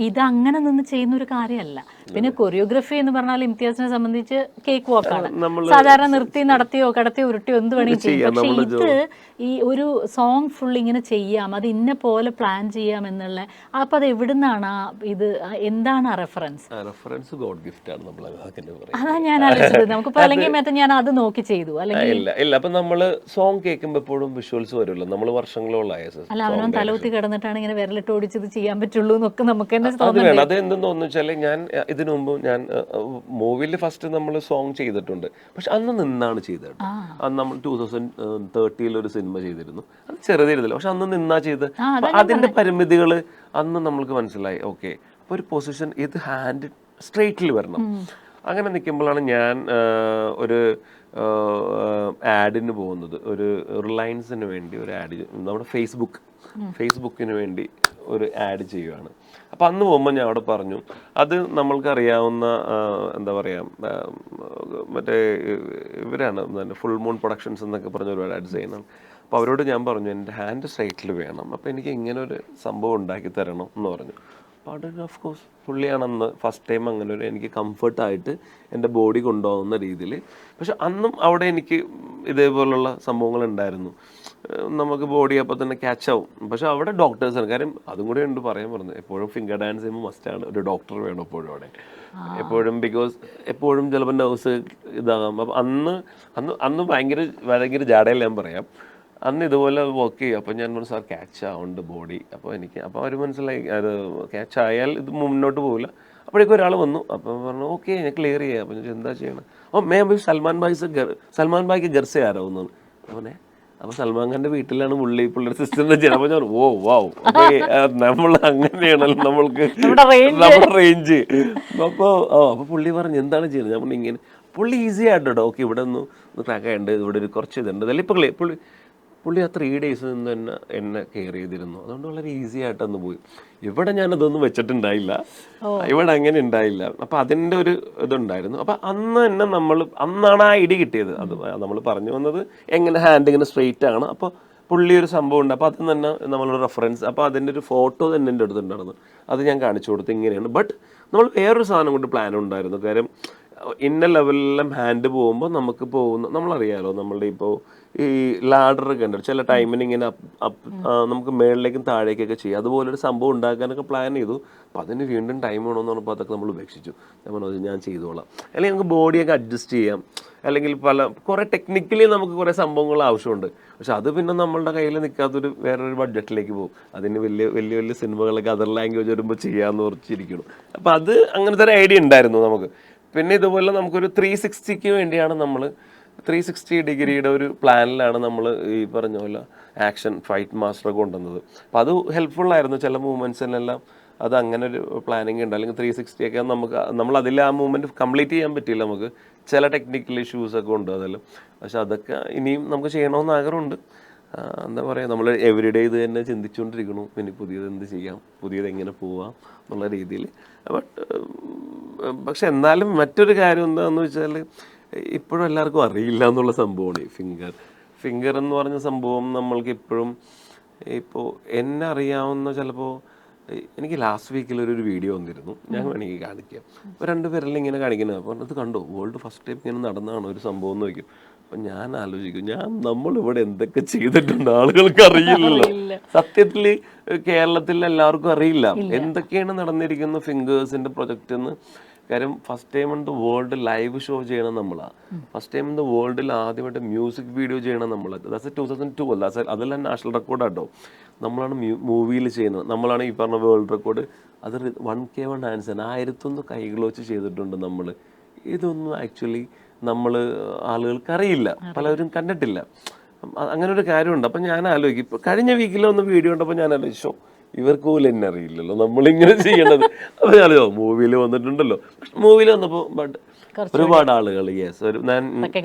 ഇത് അങ്ങനെ നിന്ന് ചെയ്യുന്ന ഒരു കാര്യമല്ല. പിന്നെ കൊറിയോഗ്രഫി എന്ന് പറഞ്ഞാൽ ഇംതിയാസിനെ സംബന്ധിച്ച് കേക്ക് വാക്കാണ്. സാധാരണ നിർത്തി നടത്തിയോ കടത്തിയോ ഉരുട്ടിയോ എന്ത് വേണമെങ്കിൽ ചെയ്യും. പക്ഷെ ഇത് ഈ ഒരു സോങ് ഫുൾ ഇങ്ങനെ ചെയ്യാം, അത് ഇന്ന പോലെ പ്ലാൻ ചെയ്യാം എന്നുള്ള. അപ്പൊ അത് എവിടുന്നാണ് ഇത്, എന്താണ് ആ റെഫറൻസ്? ഗോഡ് ഗിഫ്റ്റ് ആണ്. അതാ ഞാൻ ആലോചിച്ചത്. നമുക്കിപ്പോ അല്ലെങ്കിൽ ഞാൻ അത് നോക്കി ചെയ്തു അല്ലെങ്കിൽ ഇല്ല. അപ്പൊ നമ്മള് സോങ് കേൾക്കുമ്പോ എപ്പോഴും വിഷ്വൽസ് വരുമല്ലോ. നമ്മൾ വർഷങ്ങളോളായ അല്ല അവനോൻ തലകുത്തി കിടന്നിട്ടാണ് ഇങ്ങനെ വിരലിട്ട് ഓടിച്ചത് ചെയ്യാൻ പറ്റുള്ളൂ എന്നൊക്കെ നമുക്ക് തന്നെ തോന്നുന്നു. അത് എന്തെന്ന് തോന്നുന്നു ഞാൻ ഇതിനു മുമ്പ് ഞാൻ മൂവിയിൽ ഫസ്റ്റ് നമ്മൾ സോങ് ചെയ്തിട്ടുണ്ട്. പക്ഷെ അന്ന് നിന്നാണ് ചെയ്തത്. അന്ന് നമ്മൾ 2030 ഒരു സിനിമ ചെയ്തിരുന്നു. അത് ചെറുതായിരുന്നില്ല, പക്ഷെ അന്ന് നിന്നാ ചെയ്ത്. അതിന്റെ പരിമിതികൾ അന്ന് നമ്മൾക്ക് മനസ്സിലായി. ഓക്കെ, അപ്പോൾ ഒരു പൊസിഷൻ ഇത് ഹാൻഡ് സ്ട്രെയിറ്റിൽ വരണം. അങ്ങനെ നിൽക്കുമ്പോഴാണ് ഞാൻ ഒരു ആഡിന് പോകുന്നത്. ഒരു റിലയൻസിന് വേണ്ടി ഒരു ആഡ്, നമ്മുടെ ഫേസ്ബുക്കിന് വേണ്ടി ഒരു ആഡ് ചെയ്യുകയാണ്. അപ്പം അന്ന് പോകുമ്പോൾ ഞാൻ അവിടെ പറഞ്ഞു, അത് നമ്മൾക്കറിയാവുന്ന എന്താ പറയുക, മറ്റേ ഇവരാണ് ഫുൾ മൂൺ പ്രൊഡക്ഷൻസ് എന്നൊക്കെ പറഞ്ഞ ഒരുപാട് ആഡ്സ് ചെയ്യുന്നത്. അപ്പോൾ അവരോട് ഞാൻ പറഞ്ഞു എൻ്റെ ഹാൻഡ് സ്ട്രൈറ്റിൽ വേണം, അപ്പോൾ എനിക്ക് ഇങ്ങനെ ഒരു സംഭവം ഉണ്ടാക്കി തരണം എന്ന് പറഞ്ഞു. അപ്പോൾ അവിടെ ഓഫ് കോഴ്സ് പുള്ളിയാണെന്ന് ഫസ്റ്റ് ടൈം അങ്ങനെ ഒരു എനിക്ക് കംഫർട്ടായിട്ട് എൻ്റെ ബോഡി കൊണ്ടുപോകുന്ന രീതിയിൽ. പക്ഷെ അന്നും അവിടെ എനിക്ക് ഇതേപോലുള്ള സംഭവങ്ങൾ ഉണ്ടായിരുന്നു. നമുക്ക് ബോഡി അപ്പോൾ തന്നെ ക്യാച്ച് ആവും. പക്ഷെ അവിടെ ഡോക്ടേഴ്സാണ്. കാര്യം അതും കൂടെ ഉണ്ട് പറയാൻ പറഞ്ഞു, എപ്പോഴും ഫിംഗർ ഡാൻസ് ചെയ്യുമ്പോൾ മസ്റ്റാണ് ഒരു ഡോക്ടർ വേണം എപ്പോഴും അവിടെ എപ്പോഴും. ബിക്കോസ് എപ്പോഴും ചിലപ്പോൾ നർവ്സ് ഇതാകാം. അപ്പം അന്ന് ഭയങ്കര ജാടയിൽ ഞാൻ പറയാം. അന്ന് ഇതുപോലെ വർക്ക് ചെയ്യും. അപ്പോൾ ഞാൻ പറഞ്ഞു സാർ ക്യാച്ച് ആവുന്നുണ്ട് ബോഡി. അപ്പോൾ അവർ മനസ്സിലായി അത് ക്യാച്ച് ആയാൽ ഇത് മുന്നോട്ട് പോകില്ല. അപ്പോഴേക്കും ഒരാൾ വന്നു. അപ്പോൾ പറഞ്ഞു ഓക്കെ ഞാൻ ക്ലിയർ ചെയ്യാം. അപ്പോൾ ഞാൻ എന്താ ചെയ്യണം? സൽമാൻ ഭായിക്ക് ഗർസെ ആരാവുന്നു അവനെ. അപ്പോൾ സൽമാൻ ഖാൻ്റെ വീട്ടിലാണ് പുള്ളിയുടെ സിസ്റ്ററിൻ്റെ ചെയ്യണം. അപ്പോൾ ഞാൻ ഓ വാവ്, നമ്മൾ അങ്ങനെയാണല്ലോ നമ്മൾക്ക് നമ്മുടെ റേഞ്ച്. അപ്പോൾ പുള്ളി പറഞ്ഞു എന്താണ് ചെയ്യുന്നത്? ഞാൻ പറഞ്ഞു ഇങ്ങനെ. പുള്ളി ഈസി ആയിട്ടോ ഓക്കെ ഇവിടെ ഒന്ന് ക്രാക്കായുണ്ട്, ഇവിടെ ഒരു കുറച്ച് ഇതുണ്ട്. അതല്ല ഇപ്പോൾ പുള്ളി ആ 3 days നിന്ന് എന്നെ കെയർ ചെയ്തിരുന്നു. അതുകൊണ്ട് വളരെ ഈസി ആയിട്ടൊന്ന് പോയി. ഇവിടെ ഞാനതൊന്നും വെച്ചിട്ടുണ്ടായില്ല, ഇവിടെ അങ്ങനെ ഉണ്ടായില്ല. അപ്പം അതിൻ്റെ ഒരു ഇതുണ്ടായിരുന്നു. അപ്പം അന്ന് തന്നെ അന്നാണ് ആ ഐഡിയ കിട്ടിയത്. അത് നമ്മൾ പറഞ്ഞു വന്നത് എങ്ങനെ ഹാൻഡ് ഇങ്ങനെ സ്ട്രെയിറ്റ് ആണ്. അപ്പോൾ പുള്ളി ഒരു സംഭവം ഉണ്ട്. അപ്പോൾ അതിൽ തന്നെ നമ്മളൊരു റെഫറൻസ്, അപ്പോൾ അതിൻ്റെ ഒരു ഫോട്ടോ തന്നെ എൻ്റെ അടുത്തുണ്ടായിരുന്നു. അത് ഞാൻ കാണിച്ചു കൊടുത്തു ഇങ്ങനെയാണ്. ബട്ട് നമ്മൾ വേറൊരു സാധനം കൊണ്ട് പ്ലാൻ ഉണ്ടായിരുന്നു. കാര്യം ഇന്ന ലെവലിലെല്ലാം ഹാൻഡ് പോകുമ്പോൾ നമുക്ക് നമ്മളറിയാലോ, നമ്മളുടെ ഇപ്പോൾ ഈ ലാഡറൊക്കെ ഉണ്ട് ചില ടൈമിന് ഇങ്ങനെ നമുക്ക് മേളിലേക്കും താഴേക്കൊക്കെ ചെയ്യാം. അതുപോലൊരു സംഭവം ഉണ്ടാക്കാനൊക്കെ പ്ലാൻ ചെയ്തു. അപ്പോൾ അതിന് വീണ്ടും ടൈം വേണമെന്ന് പറഞ്ഞപ്പോൾ അതൊക്കെ നമ്മൾ ഉപേക്ഷിച്ചു. ഞാൻ ചെയ്തോളാം, അല്ലെങ്കിൽ നമുക്ക് ബോഡിയൊക്കെ അഡ്ജസ്റ്റ് ചെയ്യാം, അല്ലെങ്കിൽ കുറേ ടെക്നിക്കലി നമുക്ക് കുറേ സംഭവങ്ങൾ ആവശ്യമുണ്ട്. പക്ഷെ അത് പിന്നെ നമ്മളുടെ കയ്യിൽ നിൽക്കാത്തൊരു വേറൊരു ബഡ്ജറ്റിലേക്ക് പോകും. അതിന് വലിയ സിനിമകളൊക്കെ അതർ ലാംഗ്വേജ് വരുമ്പോൾ ചെയ്യാമെന്ന് ഉറച്ചിരിക്കണം. അപ്പോൾ അത് അങ്ങനത്തെ ഒരു ഐഡിയ ഉണ്ടായിരുന്നു നമുക്ക്. പിന്നെ ഇതുപോലെ നമുക്കൊരു 360 വേണ്ടിയാണ് നമ്മൾ 360 ഡിഗ്രിയുടെ ഒരു പ്ലാനിലാണ് നമ്മൾ ഈ പറഞ്ഞ പോലെ ആക്ഷൻ ഫൈറ്റ് മാസ്റ്റർ കൊണ്ടുവന്നത്. അപ്പോൾ അത് ഹെൽപ്ഫുള്ളായിരുന്നു ചില മൂവ്മെൻറ്റ്സിനെല്ലാം. അത് അങ്ങനെ ഒരു പ്ലാനിങ് ഉണ്ട്. അല്ലെങ്കിൽ 360 ഒക്കെ നമ്മൾ അതിൽ ആ മൂവ്മെൻറ്റ് കംപ്ലീറ്റ് ചെയ്യാൻ പറ്റില്ല. നമുക്ക് ചില ടെക്നിക്കൽ ഇഷ്യൂസൊക്കെ ഉണ്ട് അതെല്ലാം. പക്ഷെ അതൊക്കെ ഇനിയും നമുക്ക് ചെയ്യണമെന്ന് ആഗ്രഹമുണ്ട്. എന്താ പറയുക, നമ്മൾ എവറിഡേ ഇത് തന്നെ ചിന്തിച്ചുകൊണ്ടിരിക്കണം. പിന്നെ പുതിയത് എന്ത് ചെയ്യാം, പുതിയത് എങ്ങനെ പോവാം എന്നുള്ള രീതിയിൽ. പക്ഷെ എന്നാലും മറ്റൊരു കാര്യം എന്താണെന്ന് വെച്ചാൽ ഇപ്പോഴും എല്ലാവർക്കും അറിയില്ല എന്നുള്ള സംഭവമാണ് ഈ ഫിംഗർ എന്ന് പറഞ്ഞ സംഭവം. നമ്മൾക്ക് ഇപ്പോഴും ഇപ്പോൾ എന്നെ അറിയാവുന്ന ചിലപ്പോൾ എനിക്ക് ലാസ്റ്റ് വീക്കിൽ ഒരു വീഡിയോ വന്നിരുന്നു, ഞാൻ വേണമെങ്കിൽ കാണിക്കാം. അപ്പോൾ 2 പേരെല്ലാം ഇങ്ങനെ കാണിക്കുന്നത്. അപ്പോൾ അത് കണ്ടോ വേൾഡ് ഫസ്റ്റ് ടൈം ഇങ്ങനെ നടന്നതാണോ ഒരു സംഭവം എന്ന് വയ്ക്കും. അപ്പം ഞാൻ ആലോചിക്കും, നമ്മളിവിടെ എന്തൊക്കെ ചെയ്തിട്ടുണ്ട് ആളുകൾക്ക് അറിയില്ലല്ലോ. സത്യത്തിൽ കേരളത്തിൽ എല്ലാവർക്കും അറിയില്ല എന്തൊക്കെയാണ് നടന്നിരിക്കുന്ന ഫിംഗേഴ്സിൻ്റെ പ്രൊജക്റ്റ് എന്ന്. കാര്യം first time in the world live show ചെയ്യണം നമ്മളാണ്. ഫസ്റ്റ് ടൈം ഇൻ ദ വേൾഡിൽ ആദ്യമായിട്ട് മ്യൂസിക് വീഡിയോ ചെയ്യണം നമ്മൾ. ദാറ്റ്സ് 2002 അതെല്ലാം നാഷണൽ റെക്കോർഡാട്ടോ. നമ്മളാണ് മൂവിയിൽ ചെയ്യുന്നത്. നമ്മളാണ് ഈ പറഞ്ഞ വേൾഡ് റെക്കോർഡ്. അത് 1K1 ഡാൻസ് 1001 കൈകൾ വെച്ച് ചെയ്തിട്ടുണ്ട് നമ്മൾ. ഇതൊന്നും ആക്ച്വലി ആളുകൾക്ക് അറിയില്ല, പലരും കണ്ടിട്ടില്ല. അങ്ങനെ ഒരു കാര്യമുണ്ട്. അപ്പം ഞാൻ ആലോചിക്കും, ഇപ്പോൾ കഴിഞ്ഞ വീക്കിലൊന്ന് വീഡിയോ ഉണ്ടപ്പോൾ ഞാൻ ആലോചിച്ചോ ഇവർക്ക് പോലും എന്നെ അറിയില്ലല്ലോ നമ്മളിങ്ങനെ ചെയ്യണത്. അപ്പോൾ ഞാനോ മൂവിയിൽ വന്നിട്ടുണ്ടല്ലോ. മൂവിയിൽ വന്നപ്പോൾ ഒരുപാട് ആളുകൾ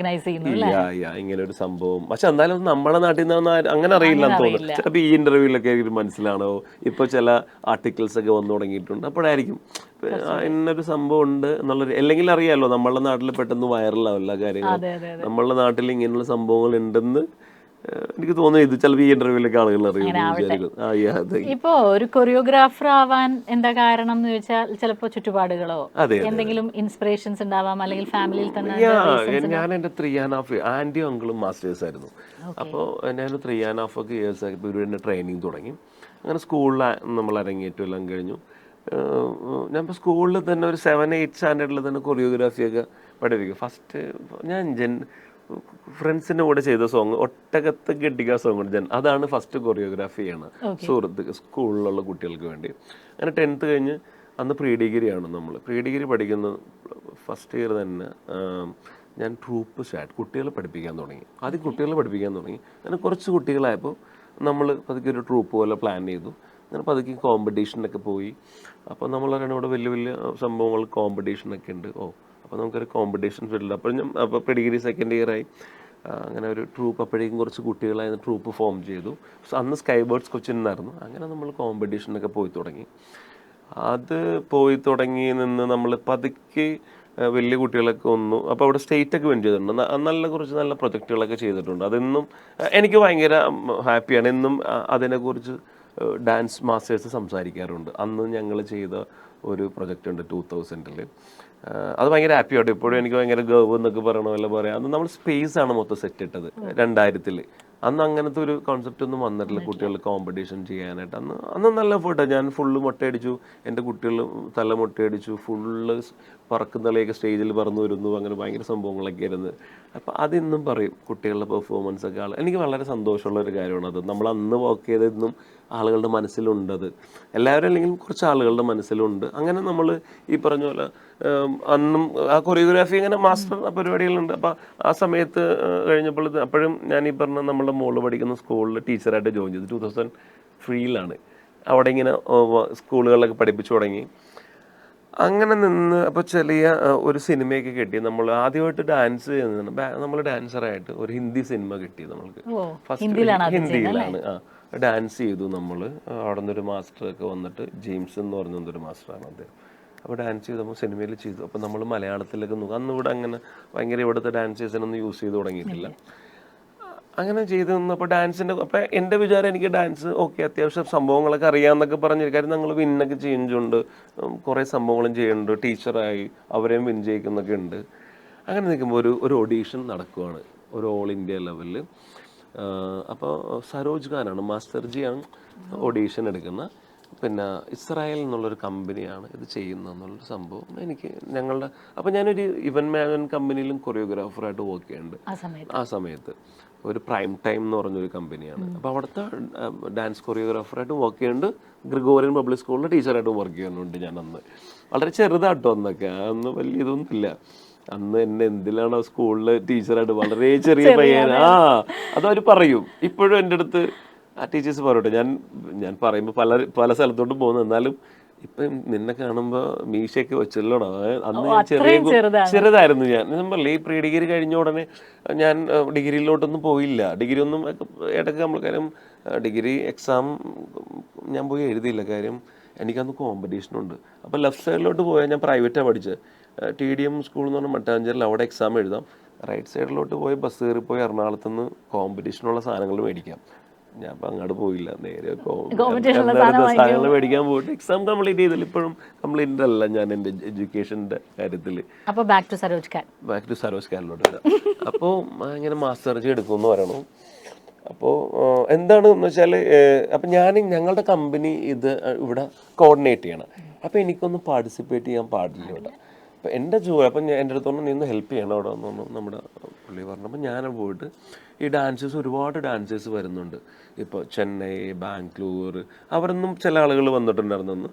ഇങ്ങനെ ഒരു സംഭവം. പക്ഷെ എന്നാലും നമ്മളെ നാട്ടിൽ നിന്ന് അങ്ങനെ അറിയില്ലെന്ന് തോന്നുന്നു. ചിലപ്പോൾ ഈ ഇന്റർവ്യൂലൊക്കെ മനസ്സിലാണോ, ഇപ്പോൾ ചില ആർട്ടിക്കിൾസ് ഒക്കെ വന്നു തുടങ്ങിയിട്ടുണ്ട്. അപ്പോഴായിരിക്കും ഇന്നൊരു സംഭവം ഉണ്ട് എന്നുള്ളത്. അല്ലെങ്കിൽ അറിയാലോ നമ്മളുടെ നാട്ടിൽ പെട്ടെന്ന് വൈറലാവില്ല കാര്യങ്ങൾ. നമ്മളുടെ നാട്ടിൽ ഇങ്ങനെയുള്ള സംഭവങ്ങൾ ഉണ്ടെന്ന് എനിക്ക് തോന്നുന്നു. ഇത് ചിലപ്പോൾ ഈ ഇന്റർവ്യൂലൊക്കെ ആളുകൾ അറിയും. ഇപ്പോ ഒരു കൊറിയോഗ്രാഫർ ആവാൻ എന്താ കാരണം എന്ന് ചോദിച്ചാൽ ചിലപ്പോൾ ചുറ്റുപാടുകളോ എന്തെങ്കിലും ഇൻസ്പിറേഷൻസ് ഉണ്ടാവാം, അല്ലെങ്കിൽ ഫാമിലിയിൽ തന്നെ. ഞാൻ എൻ്റെ 3.5 ആൻറ്റിയും അങ്കിളും മാസ്റ്റേഴ്സ് ആയിരുന്നു. അപ്പോൾ ഞാൻ 3.5 years ആയപ്പോൾ ഇവർ തന്നെ ട്രെയിനിങ് തുടങ്ങി. അങ്ങനെ സ്കൂളിൽ നമ്മൾ അരങ്ങേറ്റം എല്ലാം കഴിഞ്ഞു. ഞാൻ ഇപ്പോൾ സ്കൂളിൽ തന്നെ ഒരു 7-8 സ്റ്റാൻഡേർഡിൽ തന്നെ കൊറിയോഗ്രാഫിയൊക്കെ പഠിപ്പിക്കും. ഫസ്റ്റ് ഞാൻ ഫ്രണ്ട്സിൻ്റെ കൂടെ ചെയ്ത സോങ് ഒട്ടകത്ത് കെട്ടിക്ക സോങ് അതാണ് ഫസ്റ്റ് കൊറിയോഗ്രാഫി ചെയ്യണം സ്കൂളിലുള്ള കുട്ടികൾക്ക് വേണ്ടി. അങ്ങനെ 10th കഴിഞ്ഞ് അന്ന് പ്രീ ഡിഗ്രിയാണ്. നമ്മൾ പ്രീ ഡിഗ്രി പഠിക്കുന്ന ഫസ്റ്റ് ഇയർ തന്നെ ഞാൻ ട്രൂപ്പ് കുട്ടികളെ പഠിപ്പിക്കാൻ തുടങ്ങി. ആദ്യം കുട്ടികളെ പഠിപ്പിക്കാൻ തുടങ്ങി. അങ്ങനെ കുറച്ച് കുട്ടികളായപ്പോൾ നമ്മൾ പതുക്കെ ഒരു ട്രൂപ്പ് പോലെ പ്ലാൻ ചെയ്തു. അങ്ങനെ പതുക്കെ കോമ്പറ്റീഷനൊക്കെ പോയി. അപ്പോൾ നമ്മൾ ഇവിടെ വലിയ സംഭവങ്ങൾ കോമ്പറ്റീഷനൊക്കെ ഉണ്ട്. അപ്പോൾ നമുക്കൊരു കോമ്പറ്റീഷൻ ഫീൽഡ്. അപ്പോൾ ഞാൻ അപ്പോൾ ഡിഗ്രി സെക്കൻഡ് ഇയർ ആയി. അങ്ങനെ ഒരു ട്രൂപ്പ്, അപ്പോഴേക്കും കുറച്ച് കുട്ടികളായിരുന്നു, ട്രൂപ്പ് ഫോം ചെയ്തു. അന്ന് സ്കൈ ബേർഡ്സ് കൊച്ചിൻ എന്നായിരുന്നു. അങ്ങനെ നമ്മൾ കോമ്പറ്റീഷനൊക്കെ പോയി തുടങ്ങി. അത് പോയി തുടങ്ങി നിന്ന് നമ്മൾ പതുക്കെ വലിയ കുട്ടികളൊക്കെ വന്നു. അപ്പോൾ അവിടെ സ്റ്റേറ്റൊക്കെ വിൻ ചെയ്തിട്ടുണ്ട്. കുറച്ച് നല്ല പ്രൊജക്റ്റുകളൊക്കെ ചെയ്തിട്ടുണ്ട്. അതെന്നും എനിക്ക് ഭയങ്കര ഹാപ്പിയാണ്. എന്നും അതിനെക്കുറിച്ച് ഡാൻസ് മാസ്റ്റേഴ്സ് സംസാരിക്കാറുണ്ട്. അന്ന് ഞങ്ങൾ ചെയ്ത ഒരു പ്രൊജക്റ്റ് ഉണ്ട് 2000-ൽ. അത് ഭയങ്കര ഹാപ്പിയായിട്ട് ഇപ്പോഴും എനിക്ക് ഭയങ്കര ഗർവ് എന്നൊക്കെ പറയണ പോലെ പറയാം. അന്ന് നമ്മൾ സ്പേസ് ആണ് മൊത്തം സെറ്റ് ഇട്ടത് 2000-ൽ. അന്ന് അങ്ങനത്തെ ഒരു കോൺസെപ്റ്റ് ഒന്നും വന്നിട്ടില്ല കുട്ടികൾ കോമ്പറ്റീഷൻ ചെയ്യാനായിട്ട്. അന്ന് നല്ല എഫേർട്ടാണ്. ഞാൻ ഫുള്ള് മുട്ടയടിച്ചു, എൻ്റെ കുട്ടികൾ തല മുട്ടയടിച്ചു, ഫുള്ള് പറക്കുന്നളിയൊക്കെ സ്റ്റേജിൽ പറന്നു വരുന്നു, അങ്ങനെ ഭയങ്കര സംഭവങ്ങളൊക്കെ ആയിരുന്നു. അപ്പോൾ അതിന്നും പറയും കുട്ടികളുടെ പെർഫോമൻസ് ഒക്കെ എനിക്ക് വളരെ സന്തോഷമുള്ള ഒരു കാര്യമാണ് അത്. നമ്മൾ അന്ന് വർക്ക് ചെയ്തതെന്നും ആളുകളുടെ മനസ്സിലുണ്ടത്. എല്ലാവരും അല്ലെങ്കിൽ കുറച്ച് ആളുകളുടെ മനസ്സിലുണ്ട്. അങ്ങനെ നമ്മൾ ഈ പറഞ്ഞ പോലെ അന്നും ആ കൊറിയോഗ്രാഫി അങ്ങനെ മാസ്റ്റർ പരിപാടികളുണ്ട്. അപ്പോൾ ആ സമയത്ത് കഴിഞ്ഞപ്പോൾ അപ്പോഴും ഞാൻ ഈ പറഞ്ഞ നമ്മളുടെ മോള് പഠിക്കുന്ന സ്കൂളിൽ ടീച്ചറായിട്ട് ജോയിൻ ചെയ്തു. 2003-ലാണ്. അവിടെ ഇങ്ങനെ സ്കൂളുകളിലൊക്കെ പഠിപ്പിച്ചു തുടങ്ങി. അങ്ങനെ നിന്ന് അപ്പോൾ ചെറിയ ഒരു സിനിമയൊക്കെ കിട്ടി. നമ്മൾ ആദ്യമായിട്ട് ഡാൻസ് ചെയ്യുന്നത് നമ്മൾ ഡാൻസറായിട്ട് ഒരു ഹിന്ദി സിനിമ കിട്ടി നമ്മൾക്ക്. ഫസ്റ്റ് ഹിന്ദിയിലാണ്. ഡാൻസ് ചെയ്തു നമ്മൾ. അവിടെ നിന്നൊരു മാസ്റ്ററൊക്കെ വന്നിട്ട്, ജെയിംസ് എന്ന് പറഞ്ഞൊരു മാസ്റ്ററാണ് അദ്ദേഹം. അപ്പോൾ ഡാൻസ് ചെയ്തപ്പോൾ സിനിമയിൽ ചെയ്തു. അപ്പോൾ നമ്മൾ മലയാളത്തിലൊക്കെ നോക്കും. അന്ന് ഇവിടെ അങ്ങനെ ഭയങ്കര ഇവിടുത്തെ ഡാൻസേഴ്സിനൊന്നും യൂസ് ചെയ്ത് തുടങ്ങിയിട്ടില്ല. അങ്ങനെ ചെയ്ത് നിന്നപ്പോൾ ഡാൻസിൻ്റെ അപ്പോൾ എൻ്റെ വിചാരം എനിക്ക് ഡാൻസ് ഓക്കെ അത്യാവശ്യം സംഭവങ്ങളൊക്കെ അറിയാമെന്നൊക്കെ പറഞ്ഞിരിക്കാരും. ഞങ്ങൾ വിന്നൊക്കെ ചെയ്യുന്നുണ്ട്, കുറേ സംഭവങ്ങളും ചെയ്യുന്നുണ്ട്, ടീച്ചറായി അവരെയും വിൻ ചെയ്യിക്കുന്നൊക്കെ ഉണ്ട്. അങ്ങനെ നിൽക്കുമ്പോൾ ഒരു ഓഡീഷൻ നടക്കുവാണ്, ഒരു ഓൾ ഇന്ത്യ ലെവലിൽ. അപ്പോൾ സരോജ് ഖാനാണ്, മാസ്റ്റർജിയാണ് ഓഡീഷൻ എടുക്കുന്നത്. പിന്നെ ഇസ്രായേൽ എന്നുള്ളൊരു കമ്പനിയാണ് ഇത് ചെയ്യുന്നതെന്നുള്ളൊരു സംഭവം ഞങ്ങളുടെ. അപ്പോൾ ഞാനൊരു ഇവൻ മാവൻ കമ്പനിയിലും കൊറിയോഗ്രാഫറായിട്ട് വർക്ക് ചെയ്യുന്നുണ്ട് ആ സമയത്ത്. ഒരു പ്രൈം ടൈം എന്ന് പറഞ്ഞൊരു കമ്പനിയാണ്. അപ്പോൾ അവിടുത്തെ ഡാൻസ് കൊറിയോഗ്രാഫറായിട്ട് വർക്ക് ചെയ്യുന്നുണ്ട്. ഗ്രിഗോറിയൻ പബ്ലിക് സ്കൂളിൽ ടീച്ചറായിട്ട് വർക്ക് ചെയ്യുന്നുണ്ട് ഞാൻ. അന്ന് വളരെ ചെറുതാട്ടോ അന്നൊക്കെ, അന്ന് വലിയ ഇതൊന്നുമില്ല. അന്ന് എന്നെ എന്തിലാണോ സ്കൂളിൽ ടീച്ചറായിട്ട് വളരെ ചെറിയ പയ്യൻ. അതവർ പറയും ഇപ്പോഴും എൻ്റെ അടുത്ത്. ആ ടീച്ചേഴ്സ് പറയട്ടെ, ഞാൻ പറയുമ്പോൾ പല സ്ഥലത്തോട്ടും പോകുന്നു, എന്നാലും ഇപ്പം നിന്നെ കാണുമ്പോൾ മീശയൊക്കെ വെച്ചല്ലോടാ. അന്ന് ഞാൻ ചെറുതായിരുന്നു. ഞാൻ പറയില്ല, ഈ പ്രീ ഡിഗ്രി കഴിഞ്ഞ ഉടനെ ഞാൻ ഡിഗ്രിയിലോട്ടൊന്നും പോയില്ല. ഡിഗ്രി ഒന്നും ഇടയ്ക്ക് നമ്മൾ കാര്യം ഡിഗ്രി എക്സാം ഞാൻ പോയി എഴുതിയില്ല. കാര്യം എനിക്കന്ന് കോമ്പറ്റീഷനുണ്ട്. അപ്പോൾ ലെഫ്റ്റ് സൈഡിലോട്ട് പോയാൽ ഞാൻ പ്രൈവറ്റാണ് പഠിച്ചത്. TDM സ്കൂൾ എന്ന് പറഞ്ഞാൽ മട്ടാഞ്ചേരിൽ, അവിടെ എക്സാം എഴുതാം. റൈറ്റ് സൈഡിലോട്ട് പോയി ബസ് കയറി പോയി എറണാകുളത്തുനിന്ന് കോമ്പറ്റീഷനുള്ള സാധനങ്ങൾ മേടിക്കാം. ഞാൻ അപ്പം അങ്ങോട്ട് പോയില്ല, നേരെ സാധനങ്ങൾ മേടിക്കാൻ പോയിട്ട് എക്സാം കംപ്ലീറ്റ് ചെയ്തില്ല. ഇപ്പോഴും കംപ്ലീറ്റ് അല്ല ഞാൻ എൻ്റെ എഡ്യൂക്കേഷൻ്റെ കാര്യത്തിൽ. ബാക്ക് ടു സരോജ് ഖാനിലോട്ട് വരാം. അപ്പോൾ ഇങ്ങനെ മാസ്റ്റർജി എടുക്കുമെന്ന് പറയണു. അപ്പോൾ എന്താണെന്ന് വെച്ചാൽ അപ്പം ഞങ്ങളുടെ കമ്പനി ഇത് ഇവിടെ കോർഡിനേറ്റ് ചെയ്യണം. അപ്പോൾ എനിക്കൊന്ന് പാർട്ടിസിപ്പേറ്റ് ചെയ്യാൻ പാടില്ല ഇവിടെ. അപ്പോൾ എൻ്റെ ജോലി, അപ്പം എൻ്റെ അടുത്തോണ്ട് നീ ഒന്ന് ഹെൽപ്പ് ചെയ്യണം അവിടെ വന്നു നമ്മുടെ പുള്ളി പറഞ്ഞു. അപ്പം ഞാൻ പോയിട്ട് ഈ ഡാൻസേഴ്സ്, ഒരുപാട് ഡാൻസേഴ്സ് വരുന്നുണ്ട്. ഇപ്പോൾ ചെന്നൈ, ബാംഗ്ലൂർ, അവരൊന്നും ചില ആളുകൾ വന്നിട്ടുണ്ടായിരുന്നു